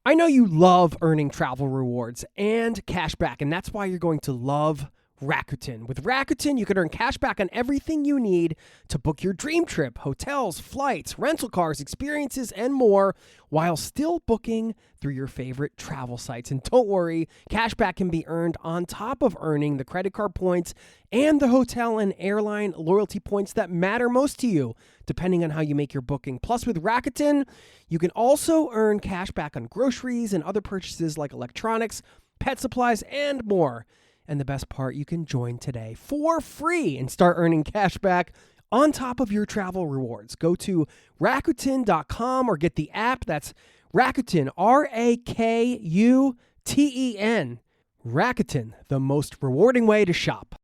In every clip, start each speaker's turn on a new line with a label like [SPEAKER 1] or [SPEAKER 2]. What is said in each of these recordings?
[SPEAKER 1] I know you love earning travel rewards and cash back, and that's why you're going to love Rakuten. With Rakuten, you can earn cash back on everything you need to book your dream trip, hotels, flights, rental cars, experiences, and more, while still booking through your favorite travel sites. And don't worry, cash back can be earned on top of earning the credit card points and the hotel and airline loyalty points that matter most to you, depending on how you make your booking. Plus, with Rakuten, you can also earn cash back on groceries and other purchases like electronics, pet supplies, and more. And the best part, you can join today for free and start earning cash back on top of your travel rewards. Go to Rakuten.com or get the app. That's Rakuten, Rakuten. Rakuten, the most rewarding way to shop.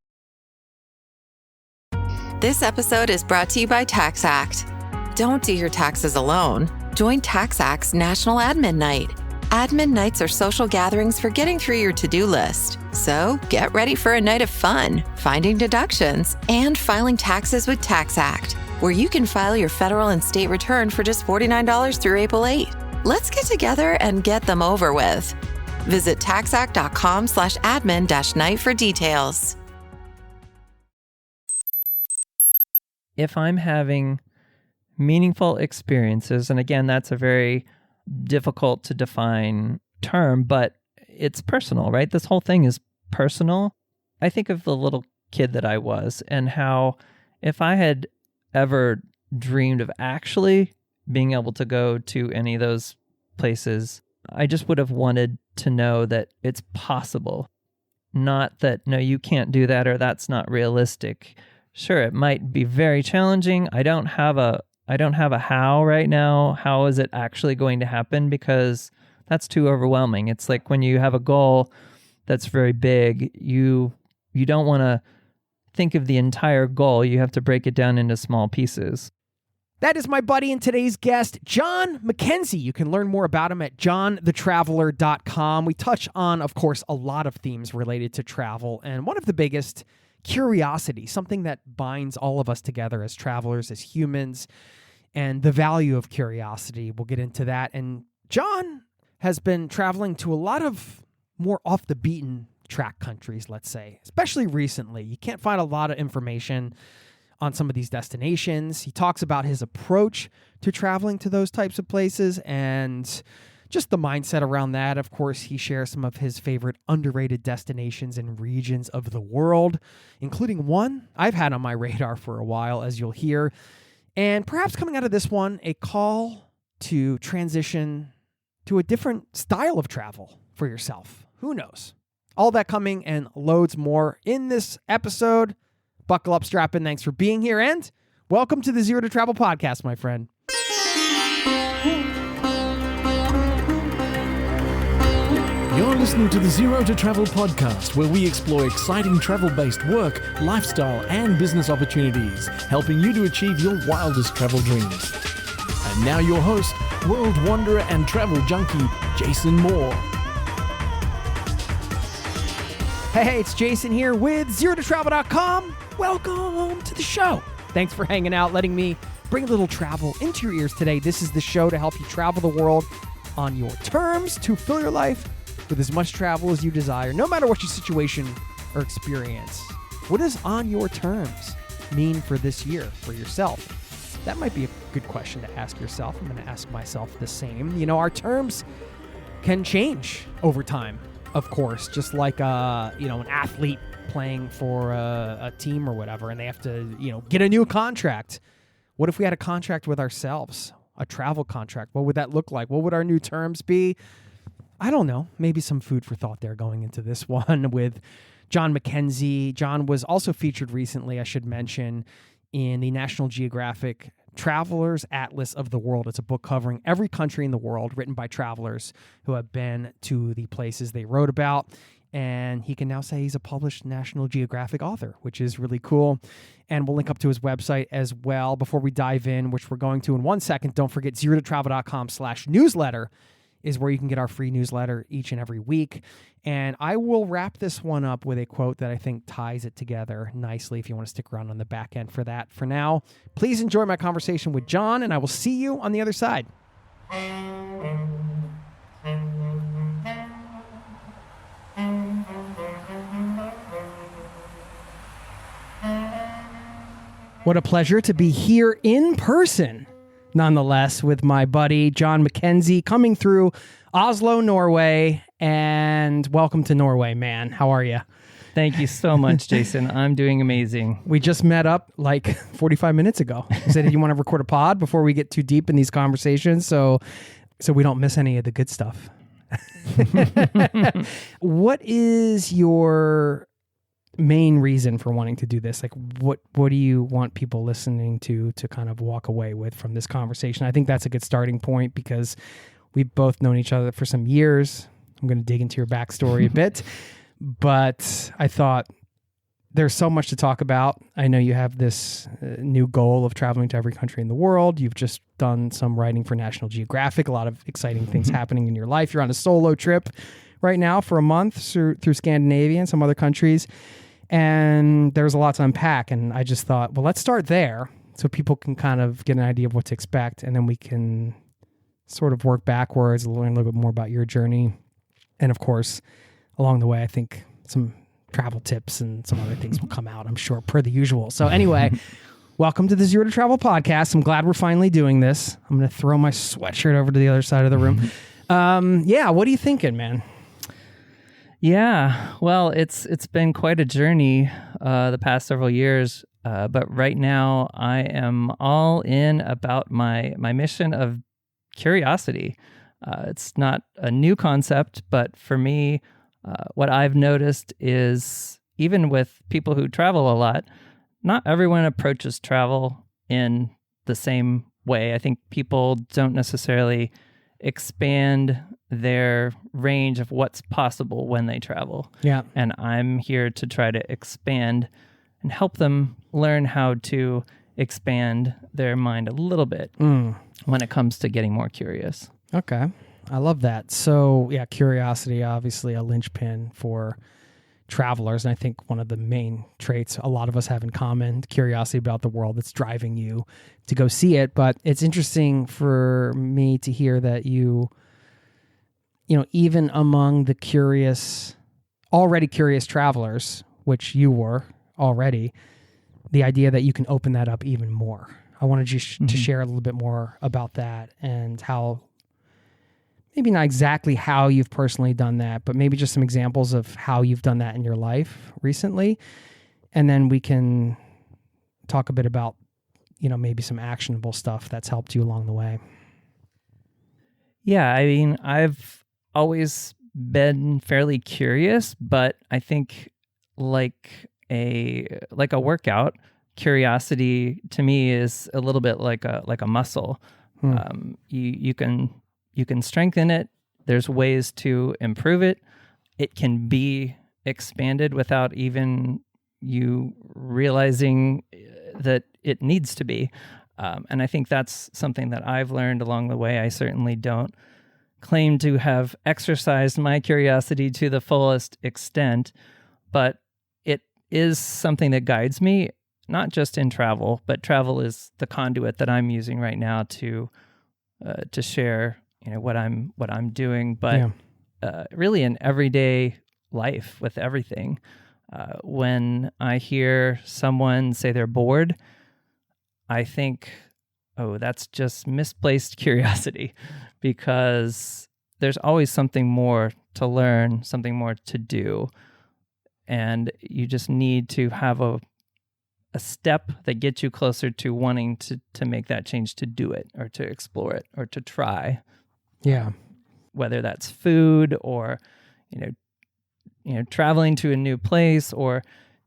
[SPEAKER 2] This episode is brought to you by TaxAct. Don't do your taxes alone. Join TaxAct's National Admin Night. Admin nights are social gatherings for getting through your to-do list. So get ready for a night of fun, finding deductions, and filing taxes with TaxAct, where you can file your federal and state return for just $49 through April 8. Let's get together and get them over with. Visit taxact.com/admin-night for details.
[SPEAKER 3] If I'm having meaningful experiences, and again, that's a very difficult to define term, but it's personal, right? This whole thing is personal. I think of the little kid that I was and how if I had ever dreamed of actually being able to go to any of those places, I just would have wanted to know that it's possible. Not that, no, you can't do that or that's not realistic. Sure, it might be very challenging. I don't have a how right now. How is it actually going to happen? Because that's too overwhelming. It's like when you have a goal that's very big, you don't want to think of the entire goal. You have to break it down into small pieces.
[SPEAKER 1] That is my buddy and today's guest, John McKenzie. You can learn more about him at johnthetraveler.com. We touch on, of course, a lot of themes related to travel, and one of the biggest, curiosity, something that binds all of us together as travelers, as humans, and the value of curiosity. We'll get into that. And John has been traveling to a lot of more off the beaten track countries, let's say, especially recently. You can't find a lot of information on some of these destinations. He talks about his approach to traveling to those types of places and just the mindset around that. Of course, he shares some of his favorite underrated destinations and regions of the world, including one I've had on my radar for a while, as you'll hear. And perhaps coming out of this one, a call to transition to a different style of travel for yourself. Who knows? All that coming and loads more in this episode. Buckle up, strap in. Thanks for being here, and welcome to the Zero to Travel podcast, my friend.
[SPEAKER 4] You're listening to the Zero to Travel podcast, where we explore exciting travel-based work, lifestyle, and business opportunities, helping you to achieve your wildest travel dreams. And now your host, world wanderer and travel junkie, Jason Moore.
[SPEAKER 1] Hey, it's Jason here with ZeroToTravel.com. Welcome to the show. Thanks for hanging out, letting me bring a little travel into your ears today. This is the show to help you travel the world on your terms, to fill your life with as much travel as you desire, no matter what your situation or experience. What does on your terms mean for this year, for yourself? That might be a good question to ask yourself. I'm going to ask myself the same. You know, our terms can change over time, of course, just like an athlete playing for a team or whatever, and they have to, get a new contract. What if we had a contract with ourselves, a travel contract? What would that look like? What would our new terms be? I don't know. Maybe some food for thought there going into this one with John McKenzie. John was also featured recently, I should mention, in the National Geographic Traveler's Atlas of the World. It's a book covering every country in the world, written by travelers who have been to the places they wrote about. And he can now say he's a published National Geographic author, which is really cool. And we'll link up to his website as well. Before we dive in, which we're going to in 1 second, don't forget zerototravel.com/newsletter is where you can get our free newsletter each and every week. And I will wrap this one up with a quote that I think ties it together nicely if you want to stick around on the back end for that. For now, please enjoy my conversation with John, and I will see you on the other side. What a pleasure to be here in person, nonetheless, with my buddy John McKenzie coming through Oslo, Norway. And welcome to Norway, man. How are you?
[SPEAKER 3] Thank you so much, Jason. I'm doing amazing.
[SPEAKER 1] We just met up like 45 minutes ago. You said you want to record a pod before we get too deep in these conversations, so we don't miss any of the good stuff. What is your main reason for wanting to do this? Like, what do you want people listening to kind of walk away with from this conversation? I think that's a good starting point because we've both known each other for some years. I'm going to dig into your backstory a bit, but I thought there's so much to talk about. I know you have this new goal of traveling to every country in the world. You've just done some writing for National Geographic, a lot of exciting things happening in your life. You're on a solo trip right now for a month through Scandinavia and some other countries. And there's a lot to unpack. And I just thought, well, let's start there so people can kind of get an idea of what to expect. And then we can sort of work backwards, learn a little bit more about your journey. And of course, along the way, I think some travel tips and some other things will come out, I'm sure, per the usual. So anyway, welcome to the Zero to Travel podcast. I'm glad we're finally doing this. I'm going to throw my sweatshirt over to the other side of the room. What are you thinking, man?
[SPEAKER 3] Yeah, well, it's been quite a journey the past several years, but right now I am all in about my mission of curiosity. It's not a new concept, but for me, what I've noticed is even with people who travel a lot, not everyone approaches travel in the same way. I think people don't necessarily expand their range of what's possible when they travel.
[SPEAKER 1] Yeah.
[SPEAKER 3] And I'm here to try to expand and help them learn how to expand their mind a little bit when it comes to getting more curious.
[SPEAKER 1] Okay. I love that. So yeah, curiosity, obviously a linchpin for travelers. And I think one of the main traits a lot of us have in common, curiosity about the world that's driving you to go see it. But it's interesting for me to hear that you even among the already curious travelers, which you were already, the idea that you can open that up even more. I wanted you to share a little bit more about that and how, maybe not exactly how you've personally done that, but maybe just some examples of how you've done that in your life recently. And then we can talk a bit about, maybe some actionable stuff that's helped you along the way.
[SPEAKER 3] Yeah, I mean, I've always been fairly curious, but I think like a workout, curiosity to me is a little bit like a muscle. You can strengthen it. There's ways to improve it. It can be expanded without even you realizing that it needs to be. And I think that's something that I've learned along the way. I certainly don't claim to have exercised my curiosity to the fullest extent, but it is something that guides me, not just in travel, but travel is the conduit that I'm using right now to share what I'm doing, but really in everyday life with everything. When I hear someone say they're bored, I think, oh, that's just misplaced curiosity, because there's always something more to learn, something more to do, and you just need to have a step that gets you closer to wanting to make that change, to do it or to explore it or to try.
[SPEAKER 1] Yeah.
[SPEAKER 3] Whether that's food or, traveling to a new place or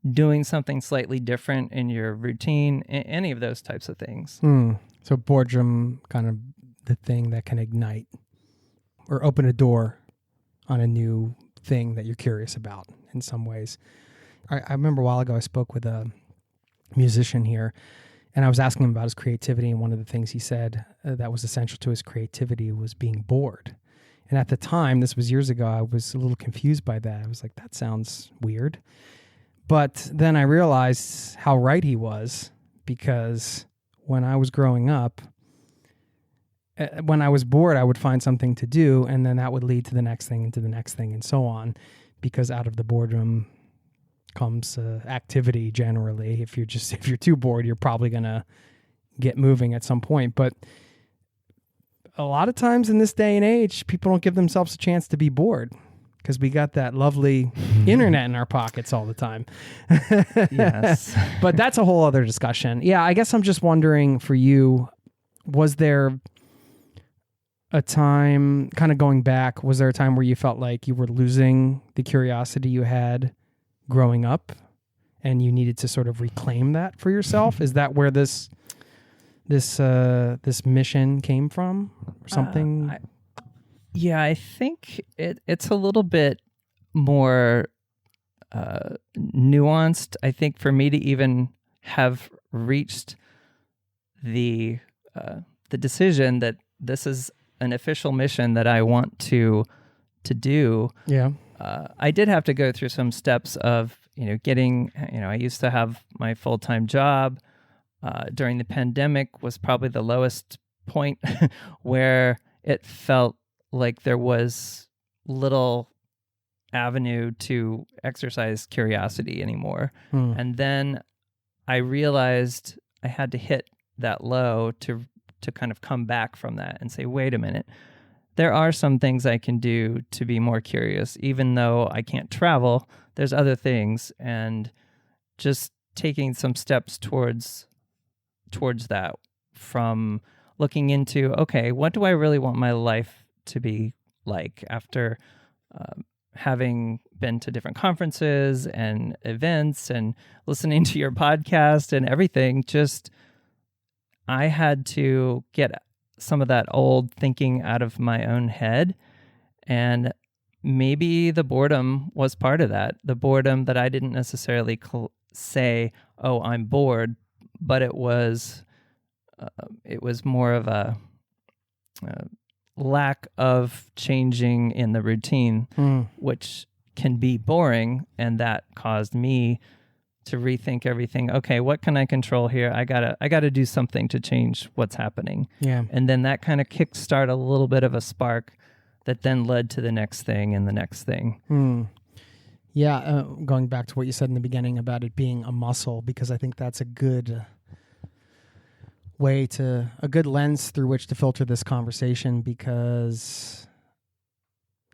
[SPEAKER 3] doing something slightly different in your routine, any of those types of things.
[SPEAKER 1] So boredom, kind of the thing that can ignite or open a door on a new thing that you're curious about in some ways. I remember a while ago I spoke with a musician here, and I was asking him about his creativity, and one of the things he said that was essential to his creativity was being bored. And at the time, this was years ago, I was a little confused by that. I was like, that sounds weird. But then I realized how right he was, because when I was growing up, when I was bored, I would find something to do, and then that would lead to the next thing and to the next thing and so on, because out of the boredom comes activity generally. If you're too bored, you're probably going to get moving at some point. But a lot of times in this day and age, people don't give themselves a chance to be bored because we got that lovely internet in our pockets all the time.
[SPEAKER 3] Yes.
[SPEAKER 1] But that's a whole other discussion. Yeah, I guess I'm just wondering for you, was there a time, kind of going back, was there a time where you felt like you were losing the curiosity you had growing up and you needed to sort of reclaim that for yourself? Is that where this mission came from or something?
[SPEAKER 3] I think it's a little bit more nuanced. I think for me to even have reached the decision that this is an official mission that I want to do.
[SPEAKER 1] Yeah.
[SPEAKER 3] I did have to go through some steps of, getting, I used to have my full-time job. During the pandemic was probably the lowest point where it felt like there was little avenue to exercise curiosity anymore. And then I realized I had to hit that low to kind of come back from that and say, wait a minute, there are some things I can do to be more curious, even though I can't travel. There's other things, and just taking some steps towards that, from looking into, okay, what do I really want my life to be like after having been to different conferences and events and listening to your podcast and everything. Just, I had to get some of that old thinking out of my own head. And maybe the boredom was part of that. The boredom that I didn't necessarily say, oh, I'm bored, but it was more of a lack of changing in the routine, which can be boring, and that caused me to rethink everything. Okay, what can I control here? I gotta do something to change what's happening.
[SPEAKER 1] Yeah.
[SPEAKER 3] And then that kind of kickstart a little bit of a spark that then led to the next thing and the next thing.
[SPEAKER 1] Yeah, going back to what you said in the beginning about it being a muscle, because I think that's a good a good lens through which to filter this conversation, because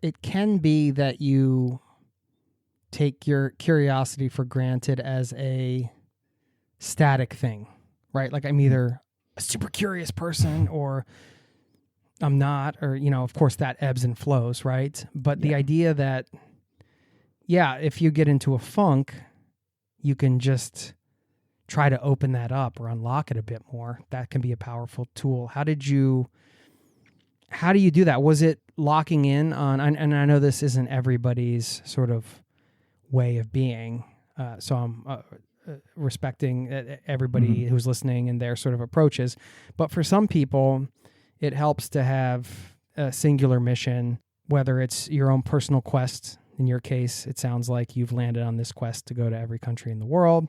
[SPEAKER 1] it can be that you take your curiosity for granted as a static thing, right? Like, I'm either a super curious person or I'm not, or, of course that ebbs and flows, right? But the idea that, if you get into a funk, you can just try to open that up or unlock it a bit more. That can be a powerful tool. How do you do that? Was it locking in on, and I know this isn't everybody's sort of way of being, so I'm respecting everybody who's listening and their sort of approaches. But for some people, it helps to have a singular mission, whether it's your own personal quest. In your case, it sounds like you've landed on this quest to go to every country in the world.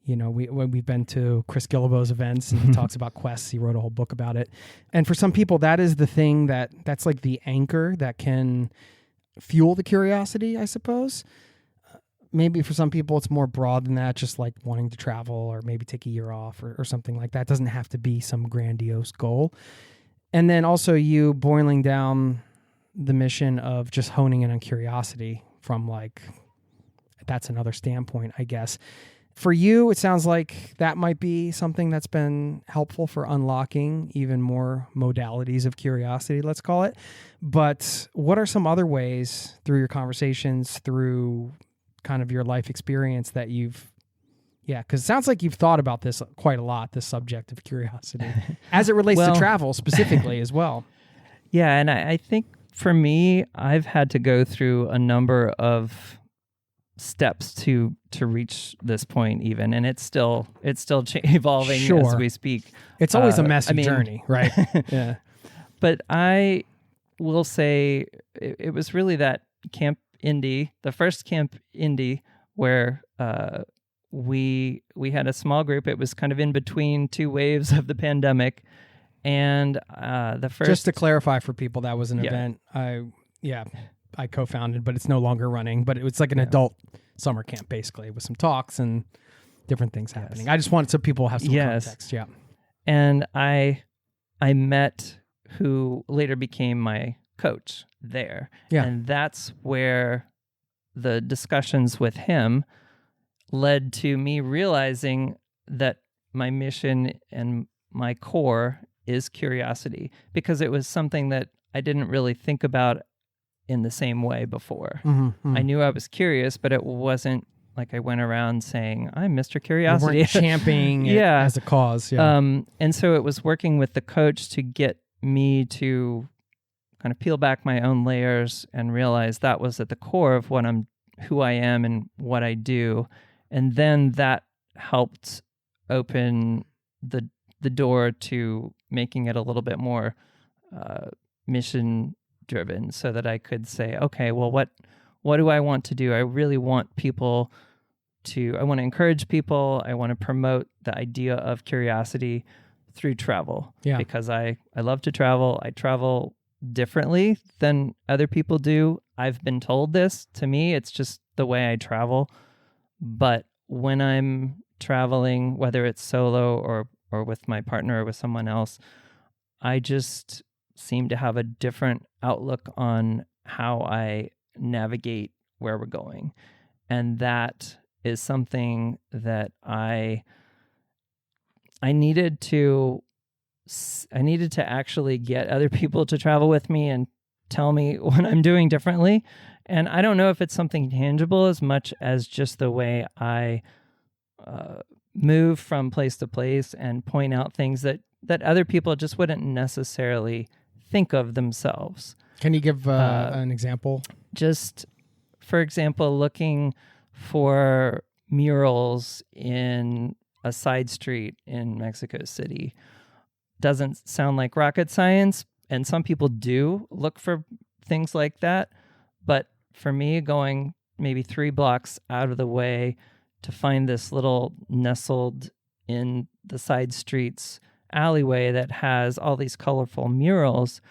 [SPEAKER 1] We've been to Chris Guillebeau's events, and he talks about quests. He wrote a whole book about it. And for some people, that is the thing that's like the anchor that can fuel the curiosity, I suppose. Maybe for some people, it's more broad than that, just like wanting to travel or maybe take a year off or something like that. It doesn't have to be some grandiose goal. And then also you boiling down the mission of just honing in on curiosity from that's another standpoint, I guess. For you, it sounds like that might be something that's been helpful for unlocking even more modalities of curiosity, let's call it. But what are some other ways through your conversations, through kind of your life experience that because it sounds like you've thought about this quite a lot, this subject of curiosity, as it relates to travel specifically as well.
[SPEAKER 3] Yeah, and I think for me, I've had to go through a number of steps to reach this point even, and it's still evolving as we speak.
[SPEAKER 1] It's always a messy journey, right? Yeah.
[SPEAKER 3] But I will say it was really that Camp Indy, the first Camp Indy, where we had a small group. It was kind of in between two waves of the pandemic, and the first.
[SPEAKER 1] Just to clarify for people, that was an event I co-founded, but it's no longer running. But it was like an adult summer camp, basically, with some talks and different things happening. I just wanted so people have some context. Yeah.
[SPEAKER 3] And I met who later became my coach there.
[SPEAKER 1] Yeah.
[SPEAKER 3] And that's where the discussions with him led to me realizing that my mission and my core is curiosity, because it was something that I didn't really think about in the same way before. I knew I was curious, but it wasn't like I went around saying, I'm Mr. Curiosity.
[SPEAKER 1] You weren't championing it as a cause. Yeah.
[SPEAKER 3] And so it was working with the coach to get me to kind of peel back my own layers and realize that was at the core of who I am and what I do. And then that helped open the door to making it a little bit more mission driven, so that I could say, okay, well, what do I want to do? I really want people I want to encourage people. I want to promote the idea of curiosity through travel. Yeah. Because I love to travel. I travel differently than other people do. I've been told this. To me, it's just the way I travel. But when I'm traveling, whether it's solo or with my partner or with someone else, I just seem to have a different outlook on how I navigate where we're going. And that is something that I needed to actually get other people to travel with me and tell me what I'm doing differently. And I don't know if it's something tangible as much as just the way I move from place to place and point out things that other people just wouldn't necessarily think of themselves.
[SPEAKER 1] Can you give an example?
[SPEAKER 3] Just, for example, looking for murals in a side street in Mexico City doesn't sound like rocket science, and some people do look for things like that. But for me, going maybe 3 blocks out of the way to find this little nestled in the side streets alleyway that has all these colorful murals,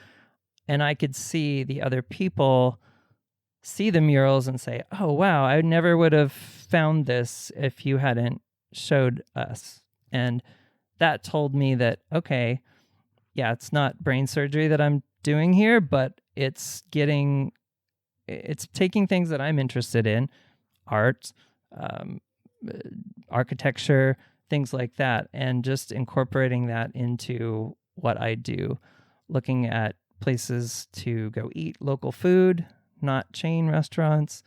[SPEAKER 3] and I could see the other people see the murals and say, oh, wow, I never would have found this if you hadn't showed us. And that told me that, okay, yeah, it's not brain surgery that I'm doing here, but it's taking things that I'm interested in, art, architecture, things like that, and just incorporating that into what I do, looking at places to go eat local food, not chain restaurants,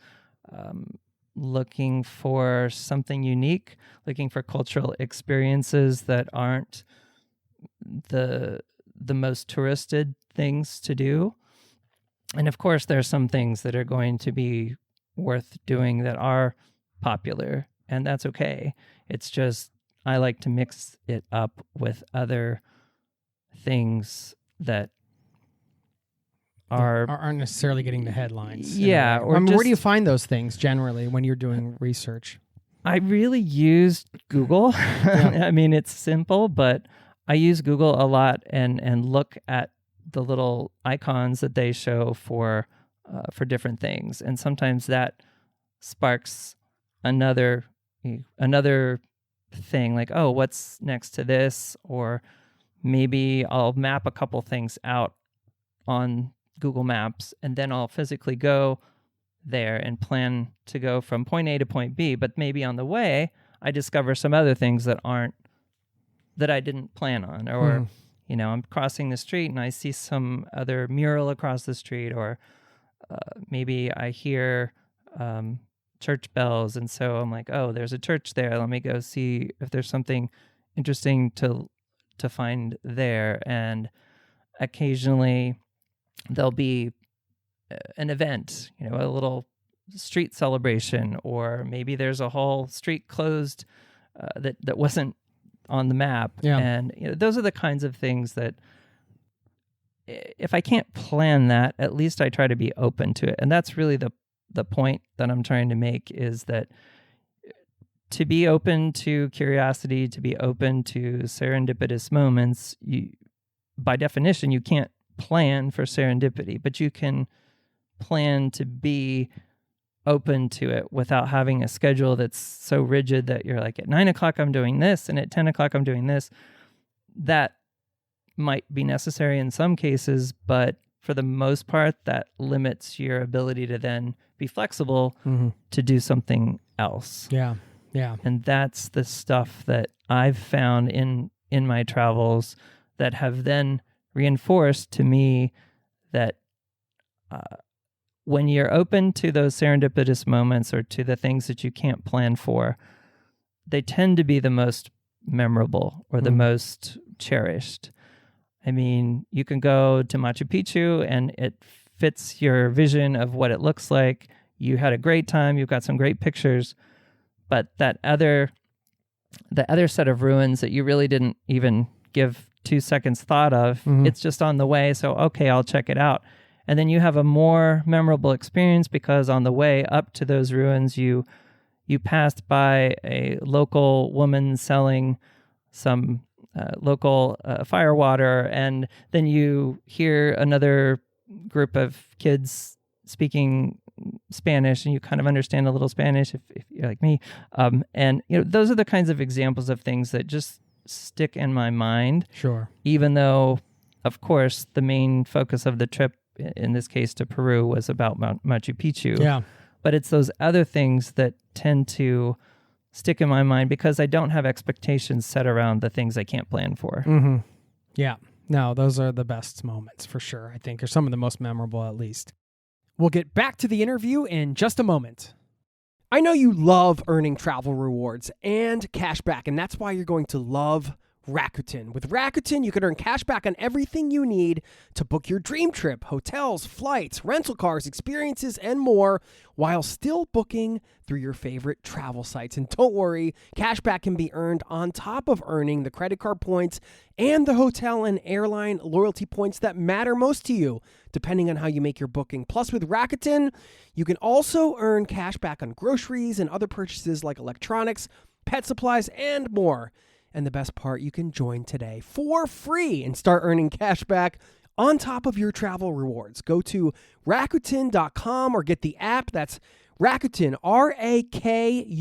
[SPEAKER 3] looking for something unique, looking for cultural experiences that aren't the most touristed things to do. And of course, there are some things that are going to be worth doing that are popular, and that's okay. It's just I like to mix it up with other things that
[SPEAKER 1] aren't necessarily getting the headlines.
[SPEAKER 3] Yeah.
[SPEAKER 1] Or where do you find those things generally when you're doing research?
[SPEAKER 3] I really use Google. Yeah. I mean, it's simple, but I use Google a lot and look at the little icons that they show for different things. And sometimes that sparks another thing, like, oh, what's next to this? Or maybe I'll map a couple things out on Google Maps, and then I'll physically go there and plan to go from point A to point B. But maybe on the way, I discover some other things that I didn't plan on. Or, I'm crossing the street and I see some other mural across the street, or maybe I hear church bells. And so I'm like, oh, there's a church there. Let me go see if there's something interesting to find there. And occasionally there'll be an event, a little street celebration, or maybe there's a whole street closed that wasn't on the map. Yeah. And those are the kinds of things that if I can't plan that, at least I try to be open to it. And that's really the point that I'm trying to make, is that to be open to curiosity, to be open to serendipitous moments, by definition, you can't plan for serendipity, but you can plan to be open to it without having a schedule that's so rigid that you're like, at 9 o'clock I'm doing this and at 10 o'clock I'm doing this. That might be necessary in some cases, but for the most part, that limits your ability to then be flexible to do something else.
[SPEAKER 1] Yeah.
[SPEAKER 3] And that's the stuff that I've found in my travels that have then reinforced to me that when you're open to those serendipitous moments or to the things that you can't plan for, they tend to be the most memorable or the most cherished. I mean, you can go to Machu Picchu and it fits your vision of what it looks like. You had a great time. You've got some great pictures. But the other set of ruins that you really didn't even give 2 seconds thought of, it's just on the way. So, okay, I'll check it out. And then you have a more memorable experience because on the way up to those ruins, you passed by a local woman selling some local fire water, and then you hear another group of kids speaking Spanish, and you kind of understand a little Spanish if you're like me. And those are the kinds of examples of things that just stick in my mind.
[SPEAKER 1] Sure.
[SPEAKER 3] Even though, of course, the main focus of the trip, in this case to Peru, was about Machu Picchu.
[SPEAKER 1] Yeah.
[SPEAKER 3] But it's those other things that tend to stick in my mind because I don't have expectations set around the things I can't plan for.
[SPEAKER 1] Yeah. No, those are the best moments for sure, I think, or some of the most memorable at least. We'll get back to the interview in just a moment. I know you love earning travel rewards and cash back, and that's why you're going to love Rakuten. With Rakuten, you can earn cash back on everything you need to book your dream trip, hotels, flights, rental cars, experiences, and more, while still booking through your favorite travel sites. And don't worry, cash back can be earned on top of earning the credit card points and the hotel and airline loyalty points that matter most to you, depending on how you make your booking. Plus, with Rakuten, you can also earn cash back on groceries and other purchases like electronics, pet supplies, and more. And the best part, you can join today for free and start earning cash back on top of your travel rewards. Go to Rakuten.com or get the app. That's Rakuten, Rakuten.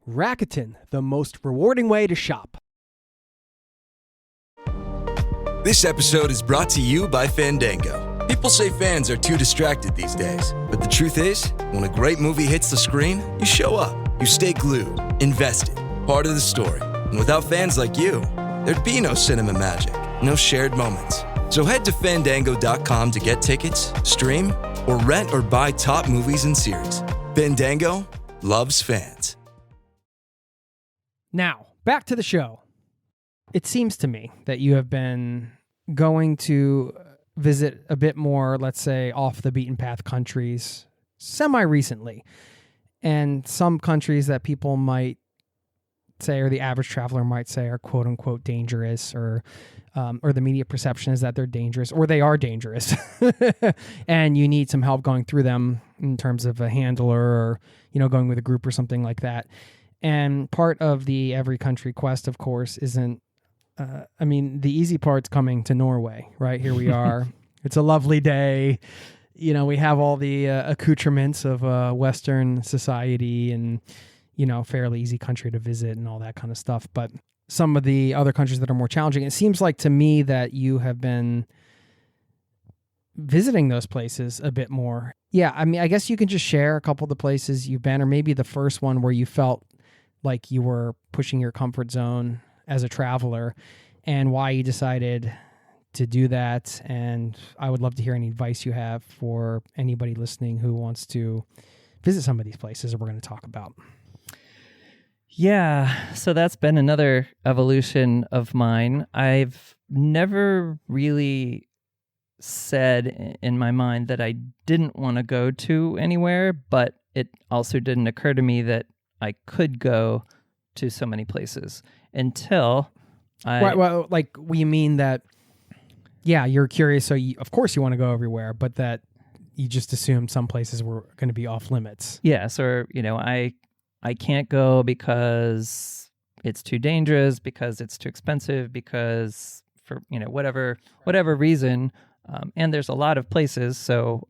[SPEAKER 1] Rakuten, the most rewarding way to shop.
[SPEAKER 5] This episode is brought to you by Fandango. People say fans are too distracted these days, but the truth is, when a great movie hits the screen, you show up, you stay glued, invested, part of the story. And without fans like you, there'd be no cinema magic, no shared moments. So head to Fandango.com to get tickets, stream, or rent or buy top movies and series. Fandango loves fans.
[SPEAKER 1] Now, back to the show. It seems to me that you have been going to visit a bit more, let's say, off the beaten path countries semi-recently. And some countries that people might say, or the average traveler might say, are quote unquote dangerous, or the media perception is that they're dangerous, or they are dangerous, and you need some help going through them in terms of a handler, or going with a group or something like that. And part of the every country quest, of course, isn't. The easy part's coming to Norway, right? Here we are. It's a lovely day. We have all the accoutrements of Western society, and fairly easy country to visit and all that kind of stuff. But some of the other countries that are more challenging, it seems like to me that you have been visiting those places a bit more. Yeah, I guess you can just share a couple of the places you've been, or maybe the first one where you felt like you were pushing your comfort zone as a traveler, and why you decided to do that. And I would love to hear any advice you have for anybody listening who wants to visit some of these places that we're going to talk about.
[SPEAKER 3] Yeah, so that's been another evolution of mine. I've never really said in my mind that I didn't want to go to anywhere, but it also didn't occur to me that I could go to so many places until I...
[SPEAKER 1] Right, well, like, we mean that, yeah, you're curious, so of course you want to go everywhere, but that you just assumed some places were going to be off limits.
[SPEAKER 3] Yes, or, I can't go because it's too dangerous, because it's too expensive, because for, whatever reason. And there's a lot of places. So,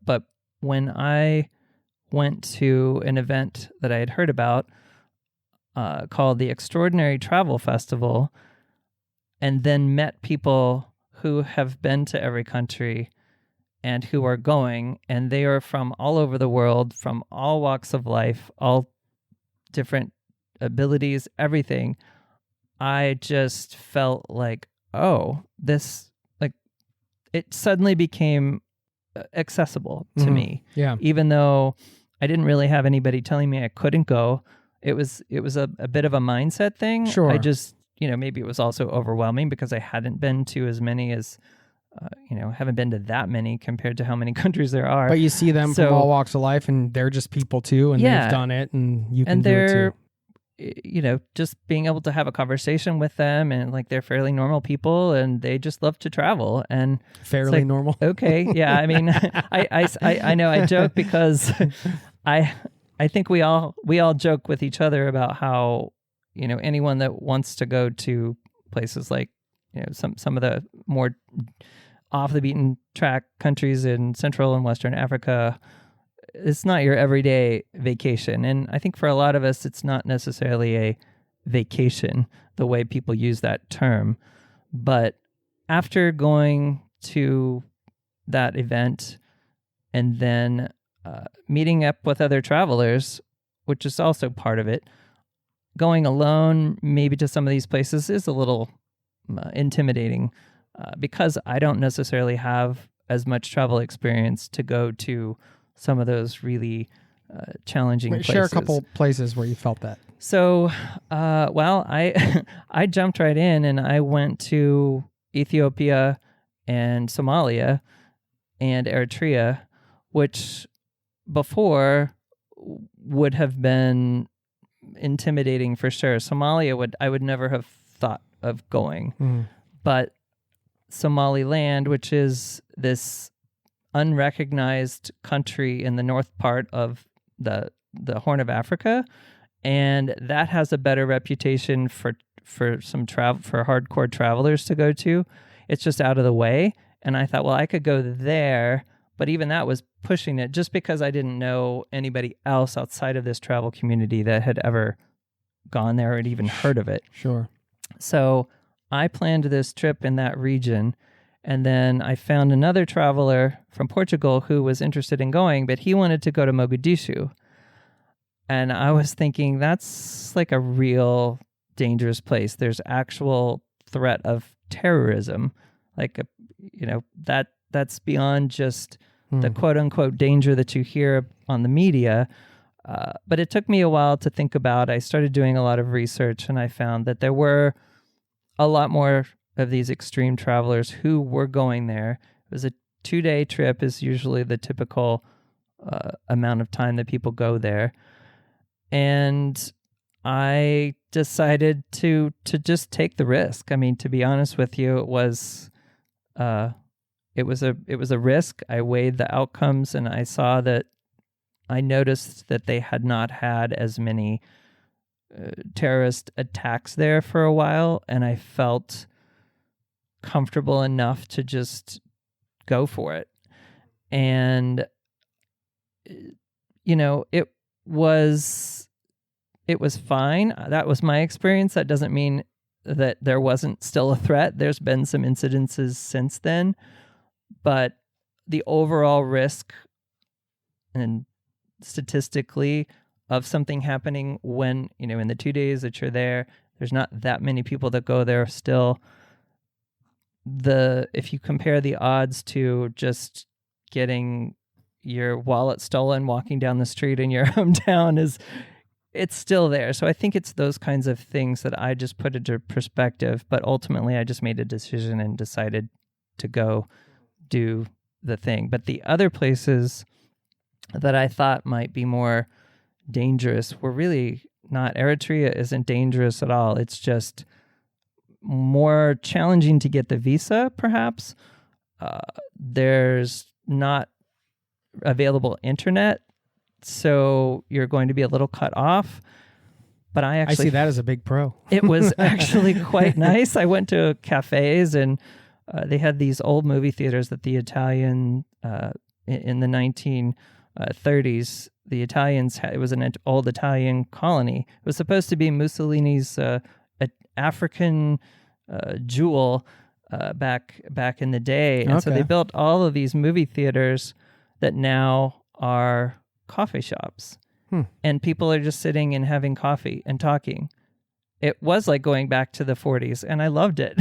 [SPEAKER 3] but when I went to an event that I had heard about called the Extraordinary Travel Festival, and then met people who have been to every country and who are going, and they are from all over the world, from all walks of life, all different abilities, everything. I just felt like, oh, this, like, it suddenly became accessible to me.
[SPEAKER 1] Yeah.
[SPEAKER 3] Even though I didn't really have anybody telling me I couldn't go. It was a bit of a mindset thing.
[SPEAKER 1] Sure.
[SPEAKER 3] I just, maybe it was also overwhelming because I hadn't been to as many as, haven't been to that many compared to how many countries there are.
[SPEAKER 1] But you see them from all walks of life, and they're just people too, and they've done it, and you can do it too.
[SPEAKER 3] Just being able to have a conversation with them, and like they're fairly normal people, and they just love to travel, and
[SPEAKER 1] fairly normal.
[SPEAKER 3] Okay, yeah. I mean, I know I joke because I think we all joke with each other about how anyone that wants to go to places like some of the more off the beaten track countries in Central and Western Africa, it's not your everyday vacation. And I think for a lot of us, it's not necessarily a vacation, the way people use that term. But after going to that event and then meeting up with other travelers, which is also part of it, going alone maybe to some of these places is a little intimidating because I don't necessarily have as much travel experience to go to some of those really challenging places.
[SPEAKER 1] Share a couple places where you felt that.
[SPEAKER 3] So, I jumped right in and I went to Ethiopia and Somalia and Eritrea, which before would have been intimidating for sure. Somalia I would never have thought of going, but Somaliland, which is this unrecognized country in the north part of the Horn of Africa, and that has a better reputation for some travel, for hardcore travelers to go to. It's just out of the way, and I thought, well, I could go there, but even that was pushing it, just because I didn't know anybody else outside of this travel community that had ever gone there or had even heard of it.
[SPEAKER 1] Sure.
[SPEAKER 3] So I planned this trip in that region, and then I found another traveler from Portugal who was interested in going, but he wanted to go to Mogadishu. And I was thinking, that's like a real dangerous place. There's actual threat of terrorism. Like, that's beyond just the quote unquote danger that you hear on the media. But it took me a while to think about. I started doing a lot of research, and I found that there were a lot more of these extreme travelers who were going there. It was a 2-day trip is usually the typical amount of time that people go there. And I decided to just take the risk. I mean, to be honest with you, it was a risk. I weighed the outcomes, and I noticed that they had not had as many terrorist attacks there for a while, and I felt comfortable enough to just go for it. And it was fine. That was my experience. That doesn't mean that there wasn't still a threat. There's been some incidences since then, but the overall risk and statistically of something happening when, in the 2 days that you're there, there's not that many people that go there still. If you compare the odds to just getting your wallet stolen walking down the street in your hometown, it's still there. So I think it's those kinds of things that I just put into perspective, but ultimately I just made a decision and decided to go do the thing. But the other places that I thought might be more dangerous were really not. Eritrea isn't dangerous at all. It's just more challenging to get the visa, perhaps. There's not available internet, so you're going to be a little cut off. But I see
[SPEAKER 1] that as a big pro.
[SPEAKER 3] It was actually quite nice. I went to cafes, and they had these old movie theaters that the Italian in the 1930s, the Italians it was an old Italian colony. It was supposed to be Mussolini's African jewel back in the day, and so they built all of these movie theaters that now are coffee shops, and people are just sitting and having coffee and talking. It was like going back to the 40s, and I loved it.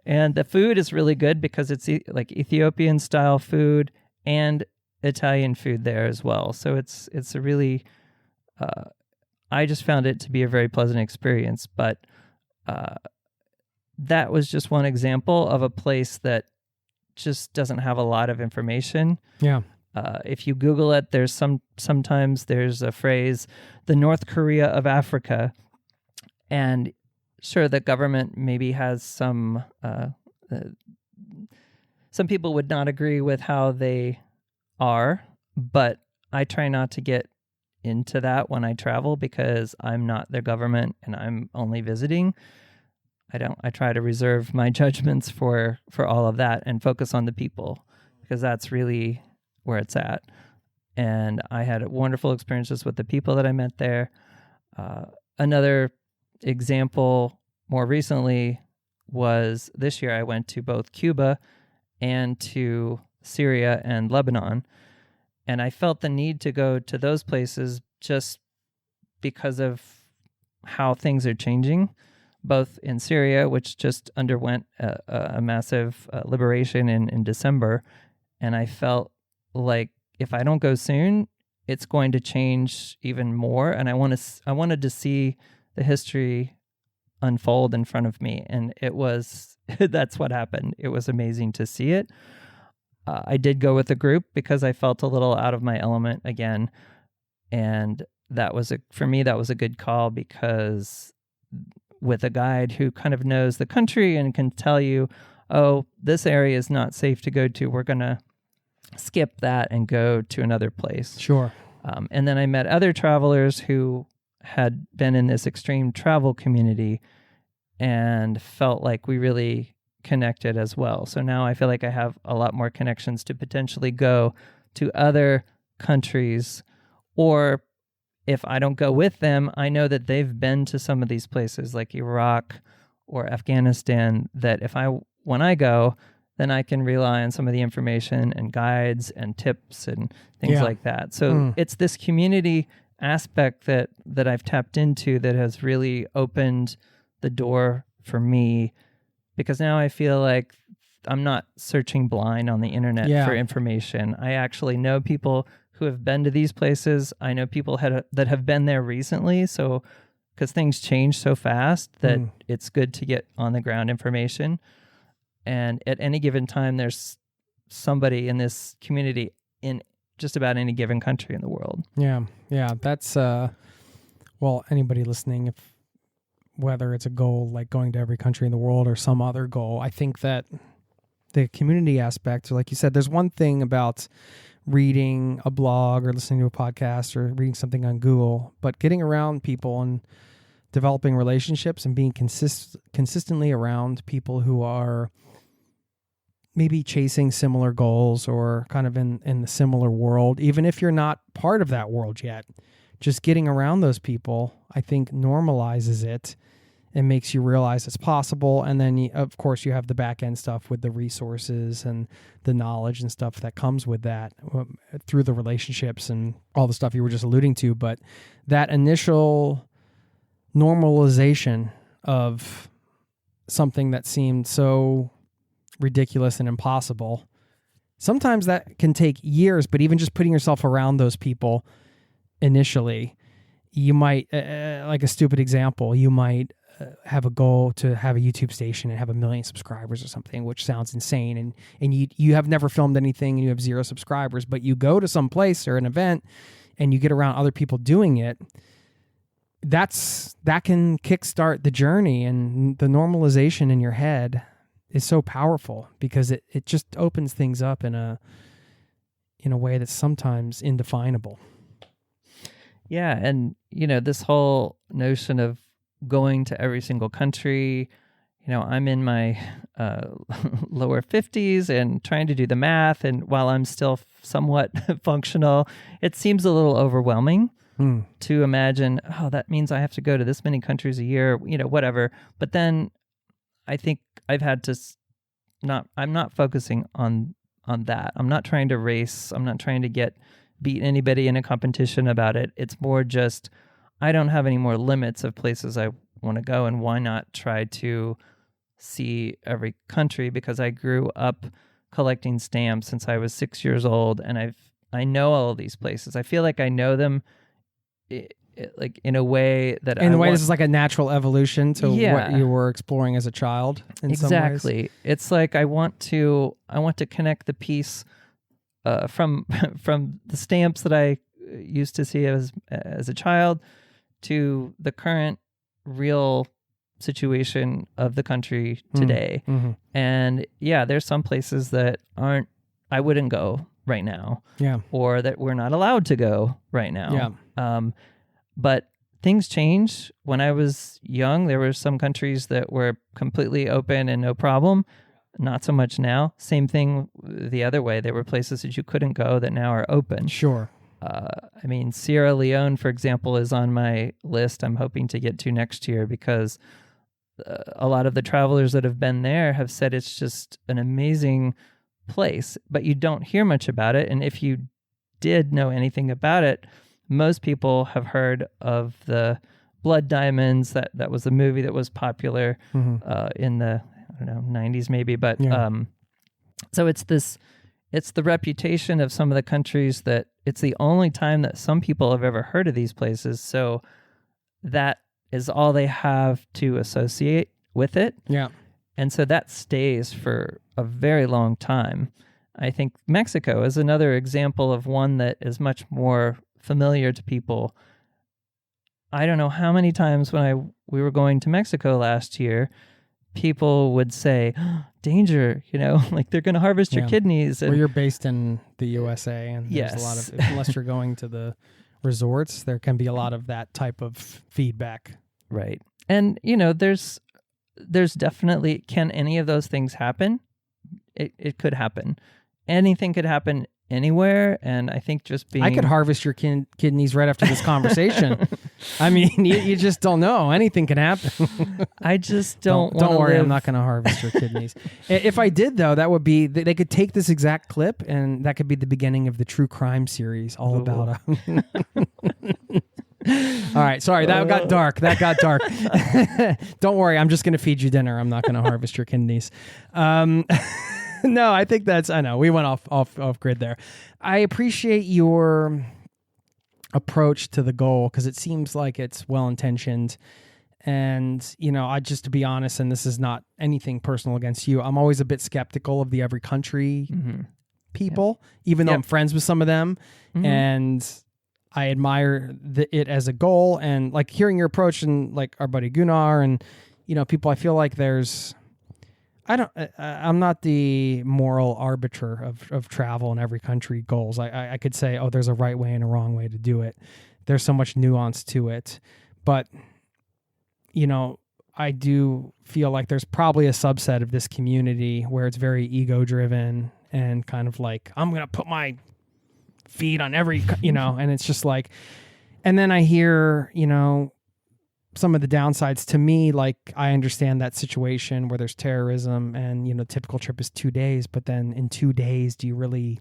[SPEAKER 3] And the food is really good because it's like Ethiopian style food and Italian food there as well. So it's a really, I just found it to be a very pleasant experience. But that was just one example of a place that just doesn't have a lot of information.
[SPEAKER 1] Yeah.
[SPEAKER 3] If you Google it, sometimes there's a phrase, the North Korea of Africa. And sure, the government maybe has some people would not agree with how they are, but I try not to get into that when I travel because I'm not their government and I'm only visiting. I try to reserve my judgments for all of that and focus on the people because that's really where it's at. And I had wonderful experiences with the people that I met there. Another example more recently was this year I went to both Cuba and to Syria and Lebanon. And I felt the need to go to those places just because of how things are changing, both in Syria, which just underwent a massive liberation in December. And I felt like if I don't go soon, it's going to change even more. And I wanted to see the history unfold in front of me. And it was, that's what happened. It was amazing to see it. I did go with a group because I felt a little out of my element again. And for me, that was a good call because with a guide who kind of knows the country and can tell you, oh, this area is not safe to go to, we're going to skip that and go to another place.
[SPEAKER 1] Sure.
[SPEAKER 3] And then I met other travelers who had been in this extreme travel community and felt like we really connected as well. So now I feel like I have a lot more connections to potentially go to other countries, or if I don't go with them, I know that they've been to some of these places like Iraq or Afghanistan, that when I go, then I can rely on some of the information and guides and tips and things like that. So it's this community aspect that I've tapped into that has really opened the door for me, because now I feel like I'm not searching blind on the internet for information. I actually know people who have been to these places. I know people that have been there recently. So, because things change so fast that it's good to get on the ground information. And at any given time, there's somebody in this community in just about any given country in the world.
[SPEAKER 1] Yeah. That's, well, anybody listening, whether it's a goal like going to every country in the world or some other goal, I think that the community aspect, like you said, there's one thing about reading a blog or listening to a podcast or reading something on Google, but getting around people and developing relationships and being consistently around people who are maybe chasing similar goals or kind of in the similar world, even if you're not part of that world yet, just getting around those people, I think normalizes it and makes you realize it's possible. And then, of course, you have the back end stuff with the resources and the knowledge and stuff that comes with that through the relationships and all the stuff you were just alluding to. But that initial normalization of something that seemed so ridiculous and impossible, sometimes that can take years, but even just putting yourself around those people initially, you might, like a stupid example, you might have a goal to have a YouTube station and have 1 million subscribers or something, which sounds insane. And you have never filmed anything and you have 0 subscribers, but you go to some place or an event and you get around other people doing it. That can kickstart the journey, and the normalization in your head is so powerful because it just opens things up in a way that's sometimes indefinable.
[SPEAKER 3] Yeah, and this whole notion of going to every single country, I'm in my lower 50s and trying to do the math. And while I'm still somewhat functional, it seems a little overwhelming to imagine, oh, that means I have to go to this many countries a year, whatever. But then I think I've had to I'm not focusing on that. I'm not trying to race. I'm not trying to beat anybody in a competition about it. It's more just, I don't have any more limits of places I want to go, and why not try to see every country? Because I grew up collecting stamps since I was 6 years old, and I know all of these places. I feel like I know them like in a way that
[SPEAKER 1] this is like a natural evolution to what you were exploring as a child. In
[SPEAKER 3] exactly.
[SPEAKER 1] Some ways.
[SPEAKER 3] It's like I want to connect the piece from the stamps that I used to see as a child to the current real situation of the country today. Mm-hmm. And there's some places that I wouldn't go right now. Yeah. Or that we're not allowed to go right now. Yeah. But things change. When I was young, there were some countries that were completely open and no problem. Not so much now. Same thing the other way. There were places that you couldn't go that now are open.
[SPEAKER 1] Sure.
[SPEAKER 3] Sierra Leone, for example, is on my list. I'm hoping to get to next year because a lot of the travelers that have been there have said it's just an amazing place, but you don't hear much about it. And if you did know anything about it, most people have heard of the Blood Diamonds. That was a movie that was popular in the 90s maybe. But so it's the reputation of some of the countries that it's the only time that some people have ever heard of these places. So that is all they have to associate with it. Yeah. And so that stays for a very long time. I think Mexico is another example of one that is much more familiar to people. I don't know how many times when we were going to Mexico last year, people would say, danger, like they're going to harvest your kidneys.
[SPEAKER 1] And you're based in the USA, and there's a lot of, unless you're going to the resorts, there can be a lot of that type of feedback.
[SPEAKER 3] Right. And, there's definitely, can any of those things happen? It could happen. Anything could happen anywhere. And I think just being...
[SPEAKER 1] I could harvest your kidneys right after this conversation. I mean, you just don't know. Anything can happen.
[SPEAKER 3] I just don't
[SPEAKER 1] worry, I'm not going to harvest your kidneys. If I did, though, that would be... They could take this exact clip, and that could be the beginning of the true crime series, all about... All right, sorry, that got dark. Don't worry, I'm just going to feed you dinner. I'm not going to harvest your kidneys. No, I think I know, we went off grid there. I appreciate your approach to the goal because it seems like it's well-intentioned. And, to be honest, and this is not anything personal against you, I'm always a bit skeptical of the every country people, even though I'm friends with some of them. And I admire it as a goal, and like hearing your approach and like our buddy Gunnar and, people, I feel like I'm not the moral arbiter of travel in every country goals. I could say, oh, there's a right way and a wrong way to do it. There's so much nuance to it. But, I do feel like there's probably a subset of this community where it's very ego driven and kind of like, I'm going to put my feet on every, and it's just like, and then I hear, some of the downsides to me. Like, I understand that situation where there's terrorism and, typical trip is 2 days, but then in 2 days, do you really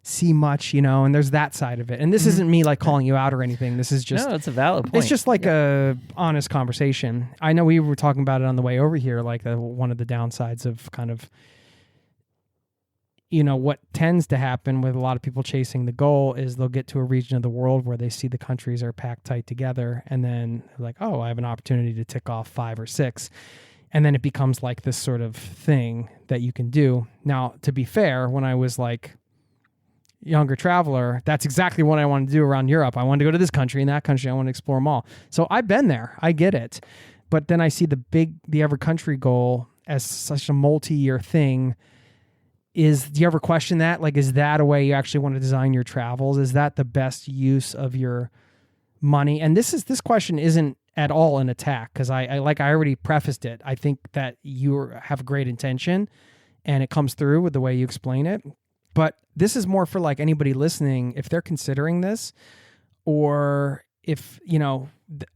[SPEAKER 1] see much, and there's that side of it. And this isn't me like calling you out or anything. This is just,
[SPEAKER 3] no, it's a valid point.
[SPEAKER 1] It's just like a honest conversation. I know we were talking about it on the way over here, like one of the downsides of kind of, what tends to happen with a lot of people chasing the goal is they'll get to a region of the world where they see the countries are packed tight together, and then like, oh, I have an opportunity to tick off 5 or 6. And then it becomes like this sort of thing that you can do. Now, to be fair, when I was like younger traveler, that's exactly what I wanted to do around Europe. I wanted to go to this country and that country. I want to explore them all. So I've been there. I get it. But then I see the every country goal as such a multi-year thing. Do you ever question that? Like, is that a way you actually want to design your travels? Is that the best use of your money? And this question isn't at all an attack, because I already prefaced it. I think that you have great intention and it comes through with the way you explain it. But this is more for like anybody listening, if they're considering this, or if,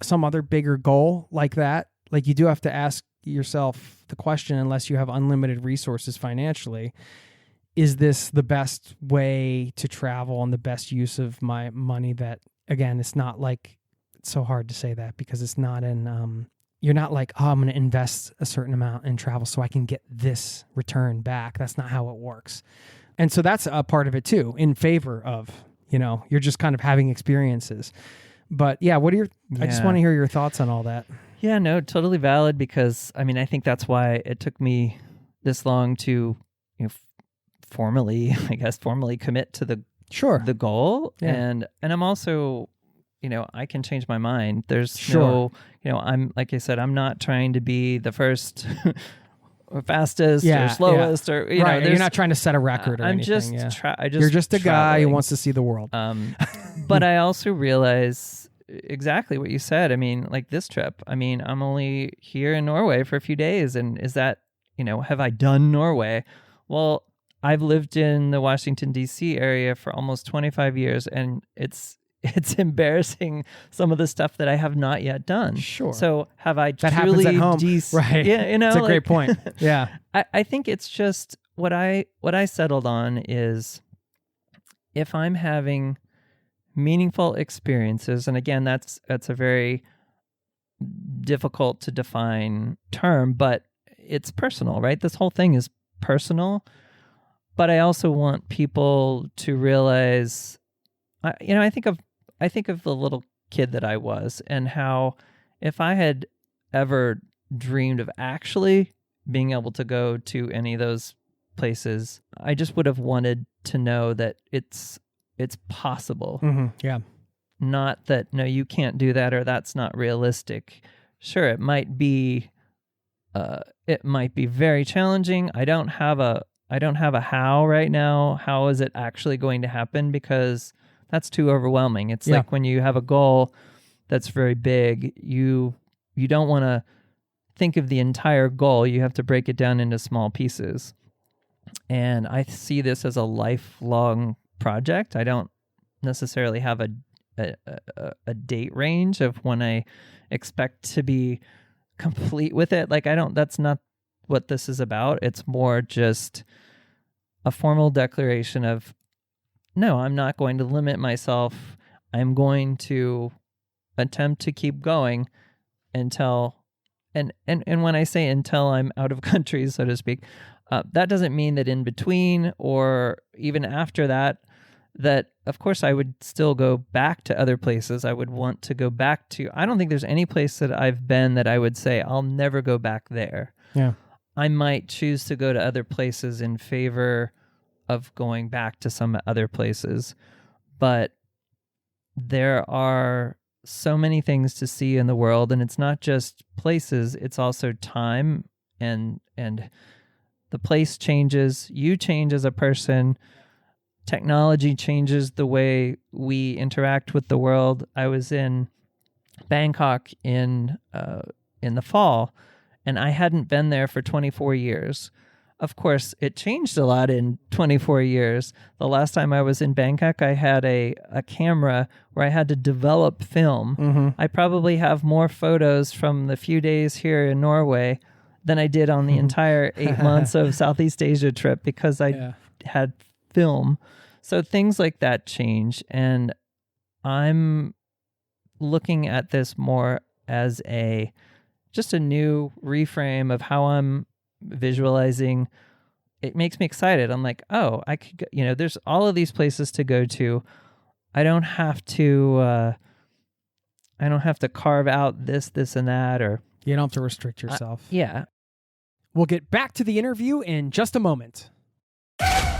[SPEAKER 1] some other bigger goal like that, like you do have to ask yourself the question, unless you have unlimited resources financially, is this the best way to travel and the best use of my money? That, again, it's not like, it's so hard to say that because it's not in, you're not like, oh, I'm going to invest a certain amount in travel so I can get this return back. That's not how it works. And so that's a part of it too, in favor of, you're just kind of having experiences. But yeah, I just want to hear your thoughts on all that.
[SPEAKER 3] Yeah, no, totally valid, because I think that's why it took me this long to formally commit to the goal.
[SPEAKER 1] Yeah.
[SPEAKER 3] And I'm also, I can change my mind. There's I'm, like I said, I'm not trying to be the first or fastest or slowest or,
[SPEAKER 1] right. You're not trying to set a record or anything. You're just a guy who wants to see the world.
[SPEAKER 3] But I also realize exactly what you said. Like this trip, I'm only here in Norway for a few days. And is that, have I done Norway? Well, I've lived in the Washington, D.C. area for almost 25 years, and it's embarrassing some of the stuff that I have not yet done.
[SPEAKER 1] Sure.
[SPEAKER 3] So have I
[SPEAKER 1] that
[SPEAKER 3] truly
[SPEAKER 1] happens at home? Right.
[SPEAKER 3] Yeah,
[SPEAKER 1] it's a great point. Yeah.
[SPEAKER 3] I think it's just what I settled on is, if I'm having meaningful experiences, and again, that's a very difficult to define term, but it's personal, right? This whole thing is personal. But I also want people to realize, I think of the little kid that I was, and how if I had ever dreamed of actually being able to go to any of those places, I just would have wanted to know that it's possible.
[SPEAKER 1] Mm-hmm. Yeah.
[SPEAKER 3] Not that, no, you can't do that, or that's not realistic. Sure, it might be very challenging. I don't have a how right now. How is it actually going to happen? Because that's too overwhelming. It's like when you have a goal that's very big, you don't want to think of the entire goal. You have to break it down into small pieces. And I see this as a lifelong project. I don't necessarily have a date range of when I expect to be complete with it. That's not what this is about. It's more just a formal declaration of, no, I'm not going to limit myself. I'm going to attempt to keep going until, and when I say until I'm out of country, so to speak, that doesn't mean that in between or even after that of course I would still go back to other places. I would want to go back to, I don't think there's any place that I've been that I would say I'll never go back there.
[SPEAKER 1] Yeah.
[SPEAKER 3] I might choose to go to other places in favor of going back to some other places. But there are so many things to see in the world, and it's not just places, it's also time, and the place changes, you change as a person, technology changes the way we interact with the world. I was in Bangkok in the fall, and I hadn't been there for 24 years. Of course, it changed a lot in 24 years. The last time I was in Bangkok, I had a camera where I had to develop film. Mm-hmm. I probably have more photos from the few days here in Norway than I did on the entire 8 months of Southeast Asia trip, because I had film. So things like that change. And I'm looking at this more as just a new reframe of how I'm visualizing. It makes me excited. I'm like, oh, I could go, there's all of these places to go to. I don't have to carve out this and that, or
[SPEAKER 1] you don't have to restrict yourself.
[SPEAKER 3] Yeah.
[SPEAKER 1] We'll get back to the interview in just a moment.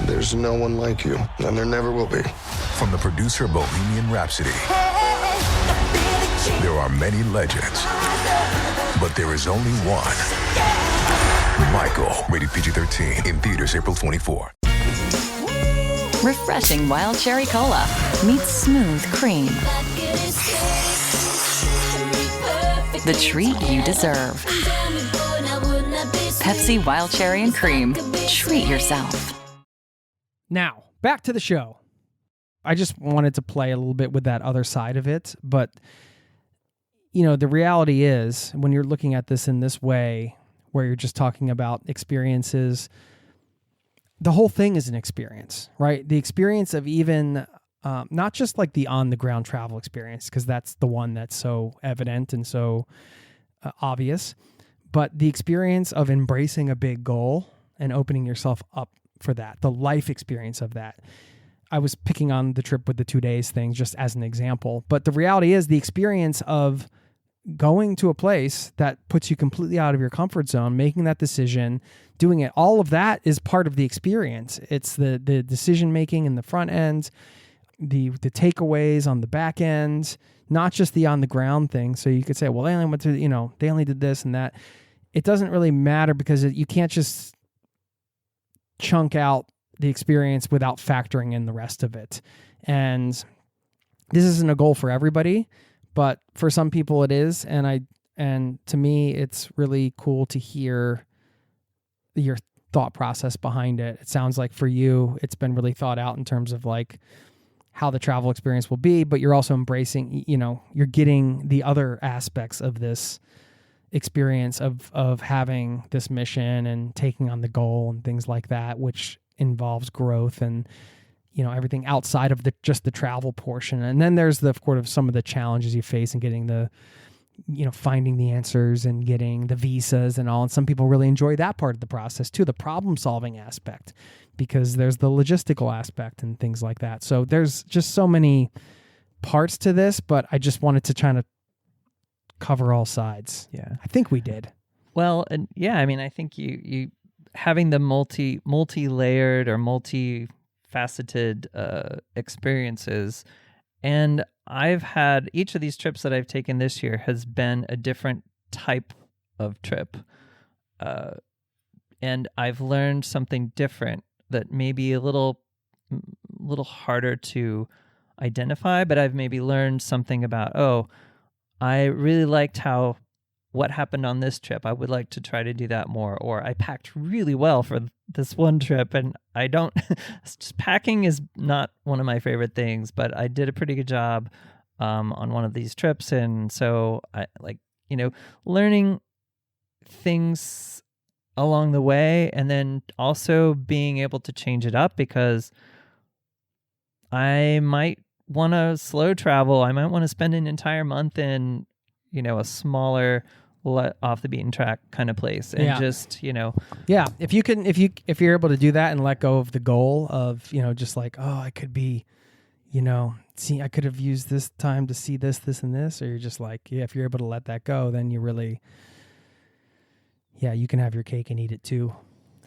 [SPEAKER 6] There's no one like you, and there never will be.
[SPEAKER 7] From the producer of Bohemian Rhapsody, there are many legends, but there is only one. Michael, rated PG-13, in theaters April 24.
[SPEAKER 2] Refreshing wild cherry cola meets smooth cream.
[SPEAKER 8] the treat you deserve. Pepsi Wild Cherry and Cream. Treat yourself.
[SPEAKER 1] Now, back to the show. I just wanted to play a little bit with that other side of it, but the reality is when you're looking at this in this way, where you're just talking about experiences, the whole thing is an experience, right? The experience of even not just like the on-the-ground travel experience, because that's the one that's so evident and so obvious, but the experience of embracing a big goal and opening yourself up for that, the life experience of that. I was picking on the trip with the 2 days thing just as an example, but the reality is the experience of going to a place that puts you completely out of your comfort zone, making that decision, doing it, all of that is part of the experience. It's the decision making in the front end, the takeaways on the back end, not just the on the ground thing. So you could say, well, they only went to, they only did this and that. It doesn't really matter because you can't just chunk out the experience without factoring in the rest of it. And this isn't a goal for everybody, but for some people it is. And to me, it's really cool to hear your thought process behind it. It sounds like for you, it's been really thought out in terms of like how the travel experience will be, but you're also embracing, you're getting the other aspects of this experience of having this mission and taking on the goal and things like that, which involves growth and everything outside of just the travel portion. And then there's of course some of the challenges you face in getting the finding the answers and getting the visas and all. And some people really enjoy that part of the process too, the problem solving aspect, because there's the logistical aspect and things like that. So there's just so many parts to this, but I just wanted to try to cover all sides.
[SPEAKER 3] Yeah,
[SPEAKER 1] I think we did.
[SPEAKER 3] Well, and yeah, I mean, I think you having the multi-layered or multi-faceted experiences, and I've had each of these trips that I've taken this year has been a different type of trip, and I've learned something different that may be a little harder to identify, but I've maybe learned something about, I really liked what happened on this trip. I would like to try to do that more. Or I packed really well for this one trip, and I don't, packing is not one of my favorite things, but I did a pretty good job on one of these trips. And so I learning things along the way, and then also being able to change it up, because I might want to slow travel. I might want to spend an entire month in, a smaller, off the beaten track kind of place, and just,
[SPEAKER 1] yeah. If you're able to do that and let go of the goal of, just like, I could be, I could have used this time to see this, and this, or you're just like, if you're able to let that go, then you really, you can have your cake and eat it too,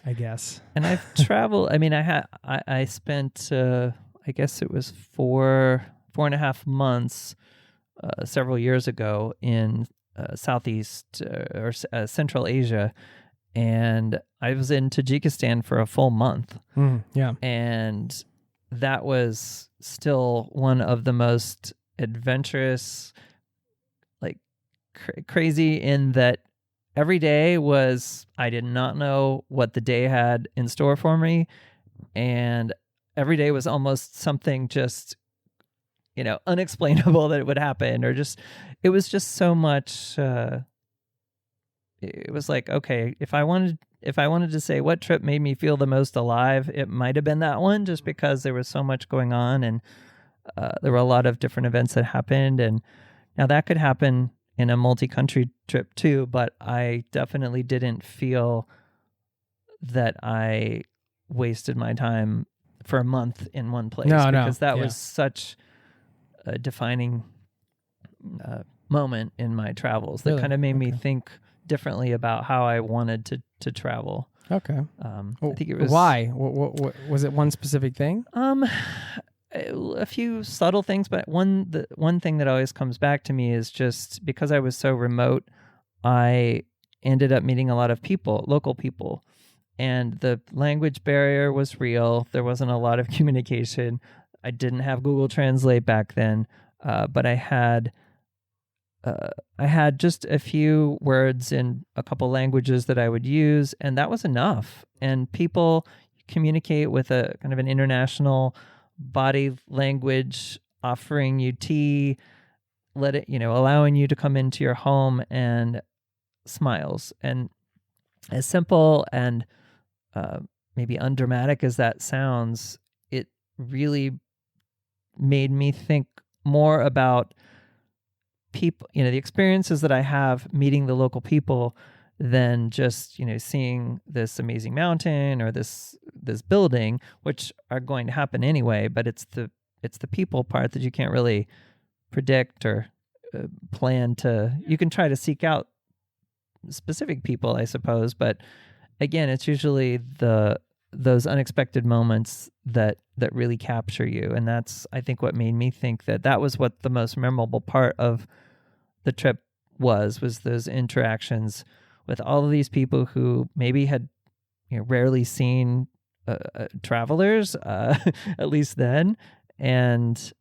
[SPEAKER 1] I guess.
[SPEAKER 3] And I've traveled. I mean, I spent, I guess it was 4.5 months several years ago in Southeast or Central Asia, and I was in Tajikistan for a full month. And that was still one of the most adventurous, like crazy, in that every day I did not know what the day had in store for me, and every day was almost something just, unexplainable that it would happen, or just, it was just so much, it was like, okay, if I wanted to say what trip made me feel the most alive, it might have been that one, just because there was so much going on, and there were a lot of different events that happened. And now that could happen in a multi-country trip too, but I definitely didn't feel that I wasted my time for a month in one place, because that was such a defining moment in my travels that kind of made me think differently about how I wanted to travel.
[SPEAKER 1] Okay.
[SPEAKER 3] I think it was...
[SPEAKER 1] Why? What was it, one specific thing?
[SPEAKER 3] A few subtle things, but the one thing that always comes back to me is just because I was so remote, I ended up meeting a lot of people, local people, and the language barrier was real. There wasn't a lot of communication. I didn't have Google Translate back then, but I had I had just a few words in a couple languages that I would use, and that was enough. And people communicate with a kind of an international body language, offering you tea, allowing you to come into your home, and smiles. And as simple and maybe undramatic as that sounds, it really made me think more about people, the experiences that I have meeting the local people than just, seeing this amazing mountain or this building, which are going to happen anyway. But it's the people part that you can't really predict or plan to. You can try to seek out specific people, I suppose, but again, it's usually those unexpected moments that really capture you. And that's, I think, what made me think that was what the most memorable part of the trip was those interactions with all of these people who maybe had rarely seen travelers, at least then. And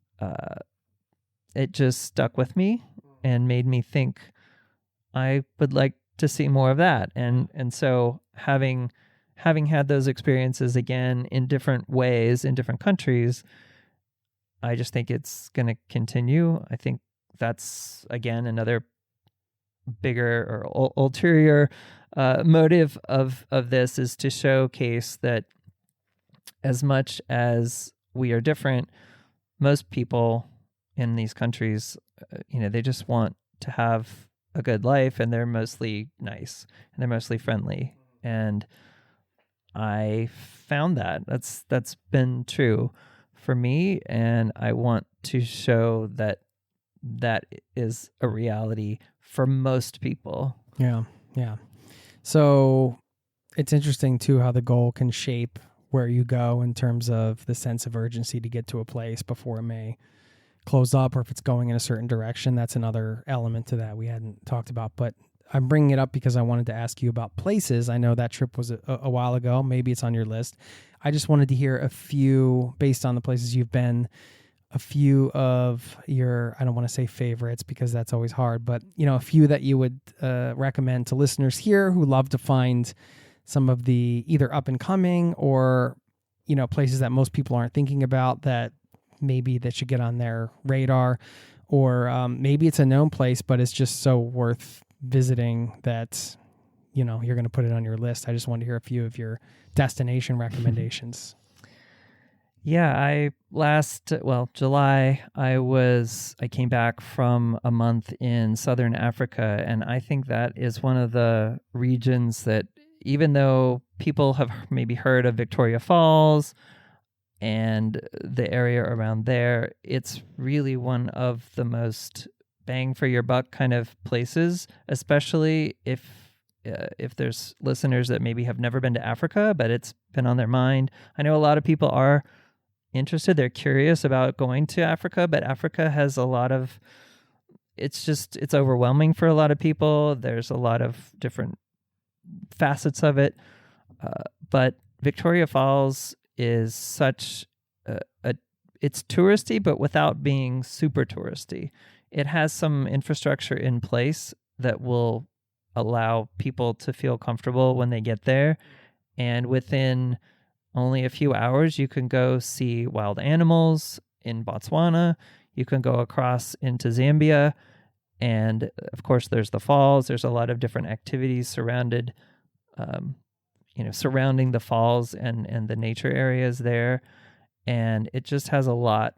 [SPEAKER 3] it just stuck with me and made me think I would like to see more of that. And so having had those experiences again in different ways in different countries, I just think it's going to continue. I think that's, again, another bigger or ulterior motive of this is to showcase that as much as we are different, most people in these countries, they just want to have a good life, and they're mostly nice and they're mostly friendly. And I found that's been true for me, and I want to show that is a reality for most people.
[SPEAKER 1] Yeah. So it's interesting too how the goal can shape where you go in terms of the sense of urgency to get to a place before it may close up, or if it's going in a certain direction. That's another element to that we hadn't talked about, but I'm bringing it up because I wanted to ask you about places. I know that trip was a while ago. Maybe it's on your list. I just wanted to hear a few, based on the places you've been, a few of your, I don't want to say favorites because that's always hard, but a few that you would recommend to listeners here who love to find some of the either up and coming or, places that most people aren't thinking about that maybe that should get on their radar, or maybe it's a known place, but it's just so worth visiting that, you're going to put it on your list. I just wanted to hear a few of your destination recommendations.
[SPEAKER 3] Yeah, July, I came back from a month in Southern Africa, and I think that is one of the regions that, even though people have maybe heard of Victoria Falls and the area around there, it's really one of the most bang for your buck kind of places, especially if there's listeners that maybe have never been to Africa, but it's been on their mind. I know a lot of people are interested. They're curious about going to Africa, but Africa has a lot of, it's overwhelming for a lot of people. There's a lot of different facets of it. But Victoria Falls is such it's touristy, but without being super touristy. It has some infrastructure in place that will allow people to feel comfortable when they get there. And within only a few hours, you can go see wild animals in Botswana. You can go across into Zambia. And of course, there's the falls. There's a lot of different activities surrounding the falls and the nature areas there. And it just has a lot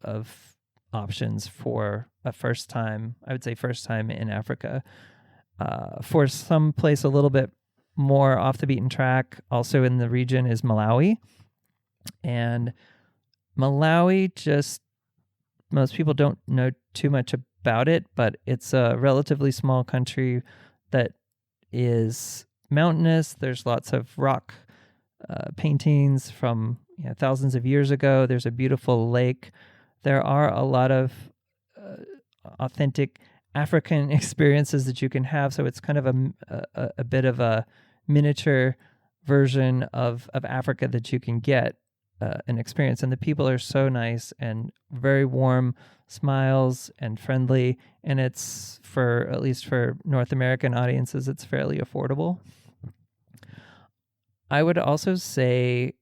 [SPEAKER 3] of options for a first time in Africa. For some place a little bit more off the beaten track, also in the region, is Malawi. And Malawi, just most people don't know too much about it, but it's a relatively small country that is mountainous. There's lots of rock paintings from thousands of years ago. There's a beautiful lake. There are a lot of authentic African experiences that you can have. So it's kind of a bit of a miniature version of Africa that you can get an experience. And the people are so nice and very warm smiles and friendly. And it's at least for North American audiences, it's fairly affordable. I would also say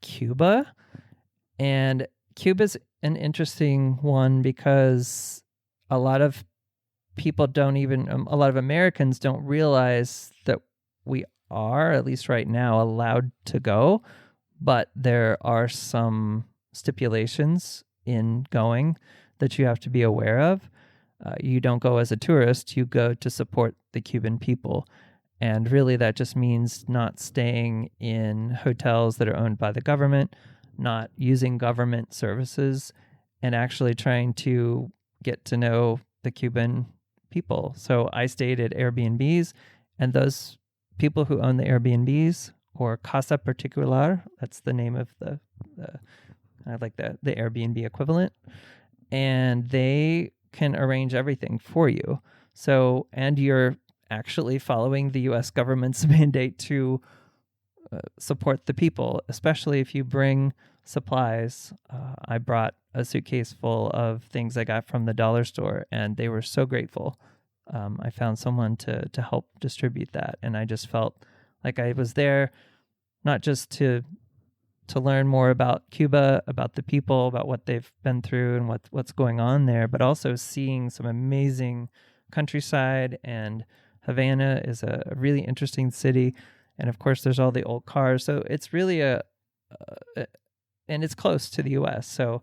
[SPEAKER 3] Cuba. And Cuba's an interesting one because a lot of people a lot of Americans don't realize that we are, at least right now, allowed to go, but there are some stipulations in going that you have to be aware of. You don't go as a tourist, you go to support the Cuban people. And really that just means not staying in hotels that are owned by the government, not using government services, and actually trying to get to know the Cuban people. So I stayed at Airbnbs, and those people who own the Airbnbs, or Casa Particular, that's the name of the Airbnb equivalent, and they can arrange everything for you. So, and you're actually following the U.S. government's mandate to support the people, especially if you bring supplies. I brought a suitcase full of things I got from the dollar store, and they were so grateful. I found someone to help distribute that, and I just felt like I was there not just to learn more about Cuba, about the people, about what they've been through and what's going on there, but also seeing some amazing countryside. And Havana is a really interesting city, and of course there's all the old cars, so it's really and it's close to the U.S., so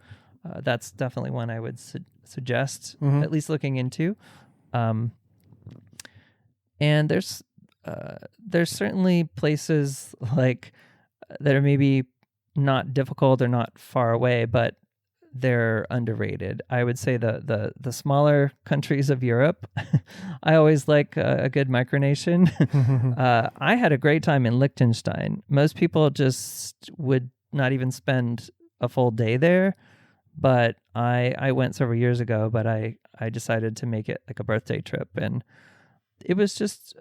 [SPEAKER 3] that's definitely one I would suggest at least looking into. And there's certainly places like that are maybe not difficult or not far away, but they're underrated. I would say the smaller countries of Europe. I always like a good micronation. I had a great time in Liechtenstein. Most people just would not even spend a full day there, but I went several years ago, but I decided to make it like a birthday trip, and it was just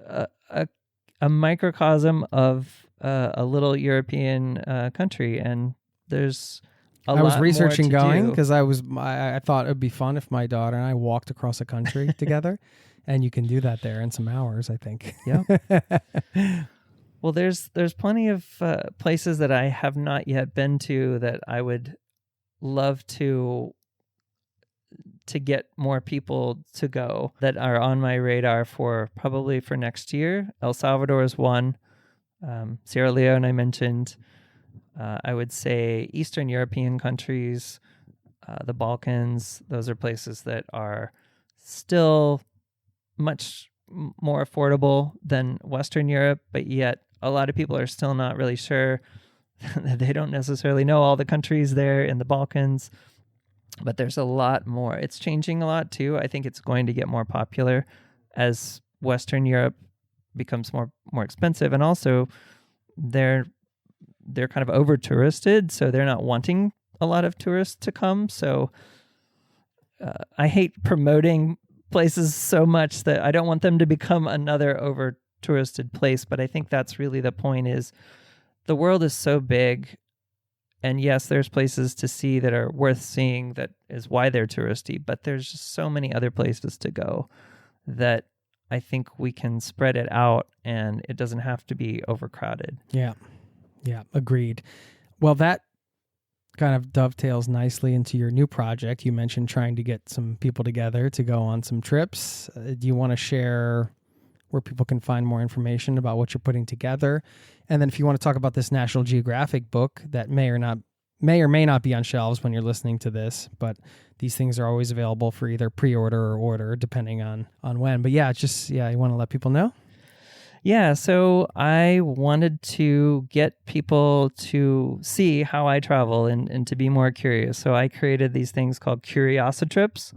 [SPEAKER 3] a microcosm of a little European country, and there's
[SPEAKER 1] I was researching going because I thought it would be fun if my daughter and I walked across a country together, and you can do that there in some hours, I think.
[SPEAKER 3] Yeah. Well, there's plenty of places that I have not yet been to that I would love to get more people to go, that are on my radar for probably for next year. El Salvador is one. Sierra Leone I mentioned. I would say Eastern European countries, the Balkans, those are places that are still much more affordable than Western Europe, but yet a lot of people are still not really sure. They don't necessarily know all the countries there in the Balkans, but there's a lot more. It's changing a lot too. I think it's going to get more popular as Western Europe becomes more expensive, and also they're kind of over touristed, so they're not wanting a lot of tourists to come. So I hate promoting places so much that I don't want them to become another over touristed place, but I think that's really the point. Is the world is so big, and yes, there's places to see that are worth seeing, that is why they're touristy, but there's just so many other places to go that I think we can spread it out and it doesn't have to be overcrowded.
[SPEAKER 1] Yeah, agreed. Well, that kind of dovetails nicely into your new project. You mentioned trying to get some people together to go on some trips. Do you want to share where people can find more information about what you're putting together? And then if you want to talk about this National Geographic book that may or may not be on shelves when you're listening to this, but these things are always available for either pre-order or order, depending on when. But you want to let people know?
[SPEAKER 3] Yeah, so I wanted to get people to see how I travel and to be more curious. So I created these things called CuriosiTrips,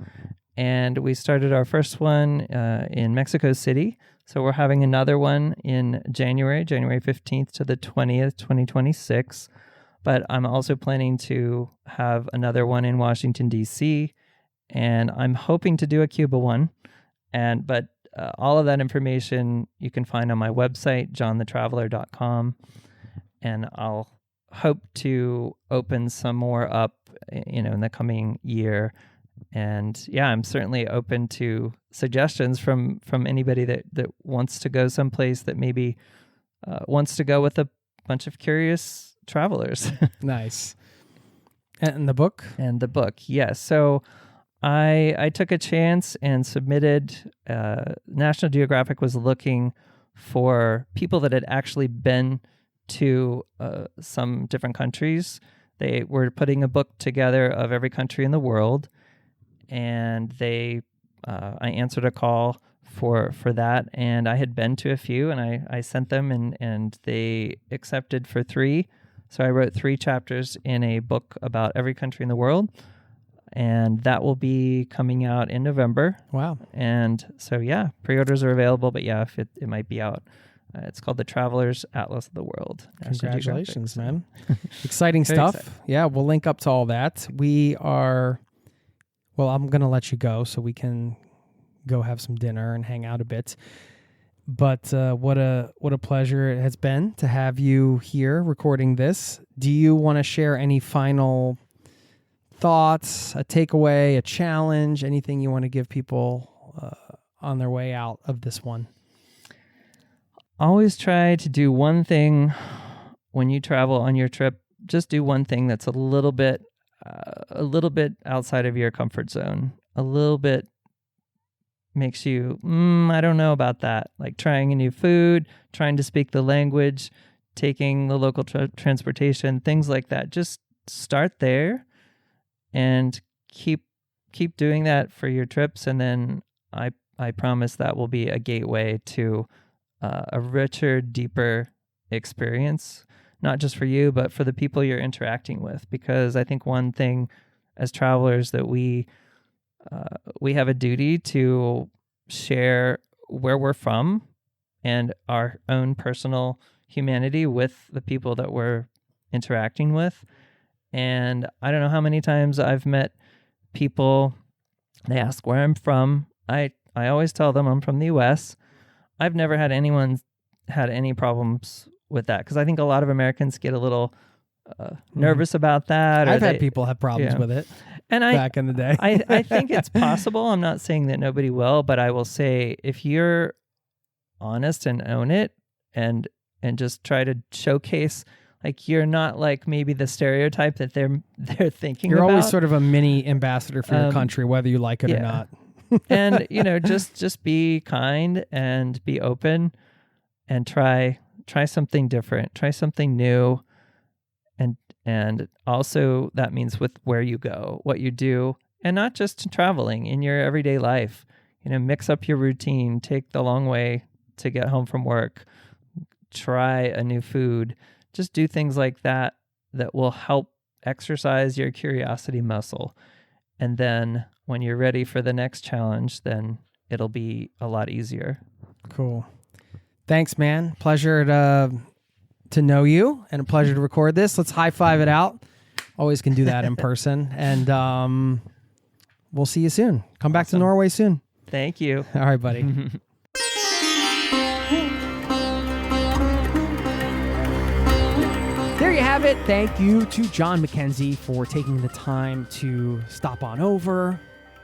[SPEAKER 3] and we started our first one in Mexico City. So we're having another one in January 15th to the 20th, 2026. But I'm also planning to have another one in Washington, D.C., and I'm hoping to do a Cuba one. But all of that information you can find on my website, johnthetraveler.com, and I'll hope to open some more up, in the coming year. And yeah, I'm certainly open to suggestions from anybody that wants to go someplace that maybe wants to go with a bunch of curious travelers.
[SPEAKER 1] Nice. And the book?
[SPEAKER 3] And the book, yes. So I took a chance and submitted. National Geographic was looking for people that had actually been to some different countries. They were putting a book together of every country in the world, and I answered a call for that, and I had been to a few, and I sent them, and they accepted for 3. So I wrote 3 chapters in a book about every country in the world, and that will be coming out in November.
[SPEAKER 1] Wow.
[SPEAKER 3] And so, yeah, pre-orders are available, but yeah, if it might be out. It's called The Traveler's Atlas of the World.
[SPEAKER 1] Congratulations, man. Exciting
[SPEAKER 3] Very
[SPEAKER 1] stuff.
[SPEAKER 3] excited.
[SPEAKER 1] Yeah, we'll link up to all that. I'm going to let you go so we can go have some dinner and hang out a bit. But what a pleasure it has been to have you here recording this. Do you want to share any final thoughts, a takeaway, a challenge, anything you want to give people on their way out of this one?
[SPEAKER 3] Always try to do one thing when you travel on your trip. Just do one thing that's a little bit outside of your comfort zone. A little bit makes you, I don't know about that. Like trying a new food, trying to speak the language, taking the local transportation, things like that. Just start there and keep doing that for your trips, and then I promise that will be a gateway to a richer, deeper experience, not just for you, but for the people you're interacting with. Because I think one thing as travelers that we have a duty to share where we're from and our own personal humanity with the people that we're interacting with. And I don't know how many times I've met people, they ask where I'm from. I always tell them I'm from the U.S. I've never had anyone had any problems with that, because I think a lot of Americans get a little nervous about that.
[SPEAKER 1] I've had people have problems with it back in the day.
[SPEAKER 3] I think it's possible. I'm not saying that nobody will, but I will say if you're honest and own it and just try to showcase, like, you're not like maybe the stereotype that they're thinking
[SPEAKER 1] You're
[SPEAKER 3] about.
[SPEAKER 1] always sort of a mini ambassador for your country, whether you like it or not.
[SPEAKER 3] And, just be kind and be open and try something different, try something new. And also that means with where you go, what you do, and not just traveling in your everyday life. Mix up your routine, take the long way to get home from work, try a new food, just do things like that will help exercise your curiosity muscle. And then when you're ready for the next challenge, then it'll be a lot easier.
[SPEAKER 1] Cool. Thanks, man. Pleasure to know you, and a pleasure to record this. Let's high five it out. Always can do that in person. And we'll see you soon. Come back to Norway soon.
[SPEAKER 3] Thank you.
[SPEAKER 1] All right, buddy. There you have it. Thank you to John McKenzie for taking the time to stop on over,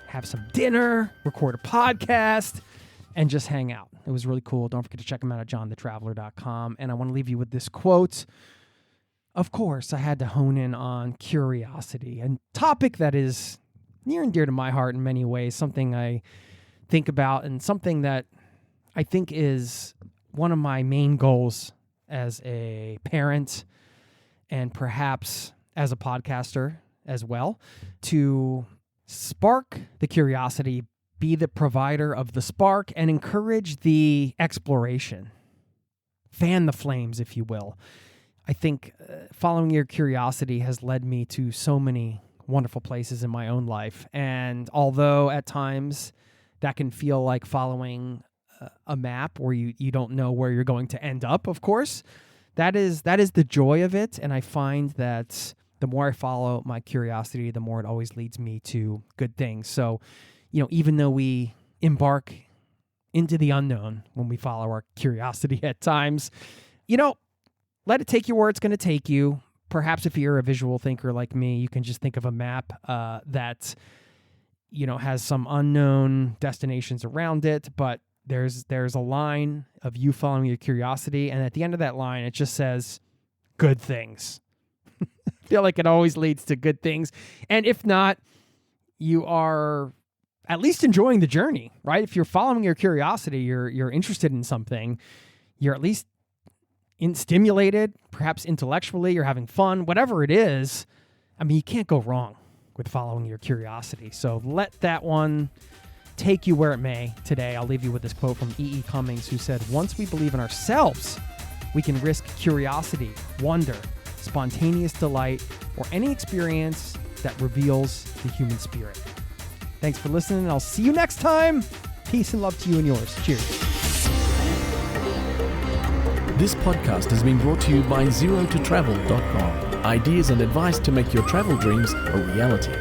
[SPEAKER 1] have some dinner, record a podcast, and just hang out. It was really cool. Don't forget to check him out at johnthetraveler.com. And I want to leave you with this quote. Of course, I had to hone in on curiosity, a topic that is near and dear to my heart in many ways, something I think about and something that I think is one of my main goals as a parent and perhaps as a podcaster as well, to spark the curiosity, be the provider of the spark, and encourage the exploration. Fan the flames, if you will. I think following your curiosity has led me to so many wonderful places in my own life. And although at times that can feel like following a map where you don't know where you're going to end up, of course, that is the joy of it. And I find that the more I follow my curiosity, the more it always leads me to good things. So, even though we embark into the unknown when we follow our curiosity at times, let it take you where it's going to take you, perhaps if you're a visual thinker like me, you can just think of a map that, has some unknown destinations around it, but there's a line of you following your curiosity, and at the end of that line, it just says good things. I feel like it always leads to good things. And if not, you are at least enjoying the journey, right? If you're following your curiosity, you're interested in something, you're at least stimulated, perhaps intellectually, you're having fun, whatever it is. I mean, you can't go wrong with following your curiosity. So let that one take you where it may today. I'll leave you with this quote from E.E. Cummings, who said, "Once we believe in ourselves, we can risk curiosity, wonder, spontaneous delight, or any experience that reveals the human spirit." Thanks for listening, and I'll see you next time. Peace and love to you and yours. Cheers.
[SPEAKER 4] This podcast has been brought to you by ZeroToTravel.com. Ideas and advice to make your travel dreams a reality.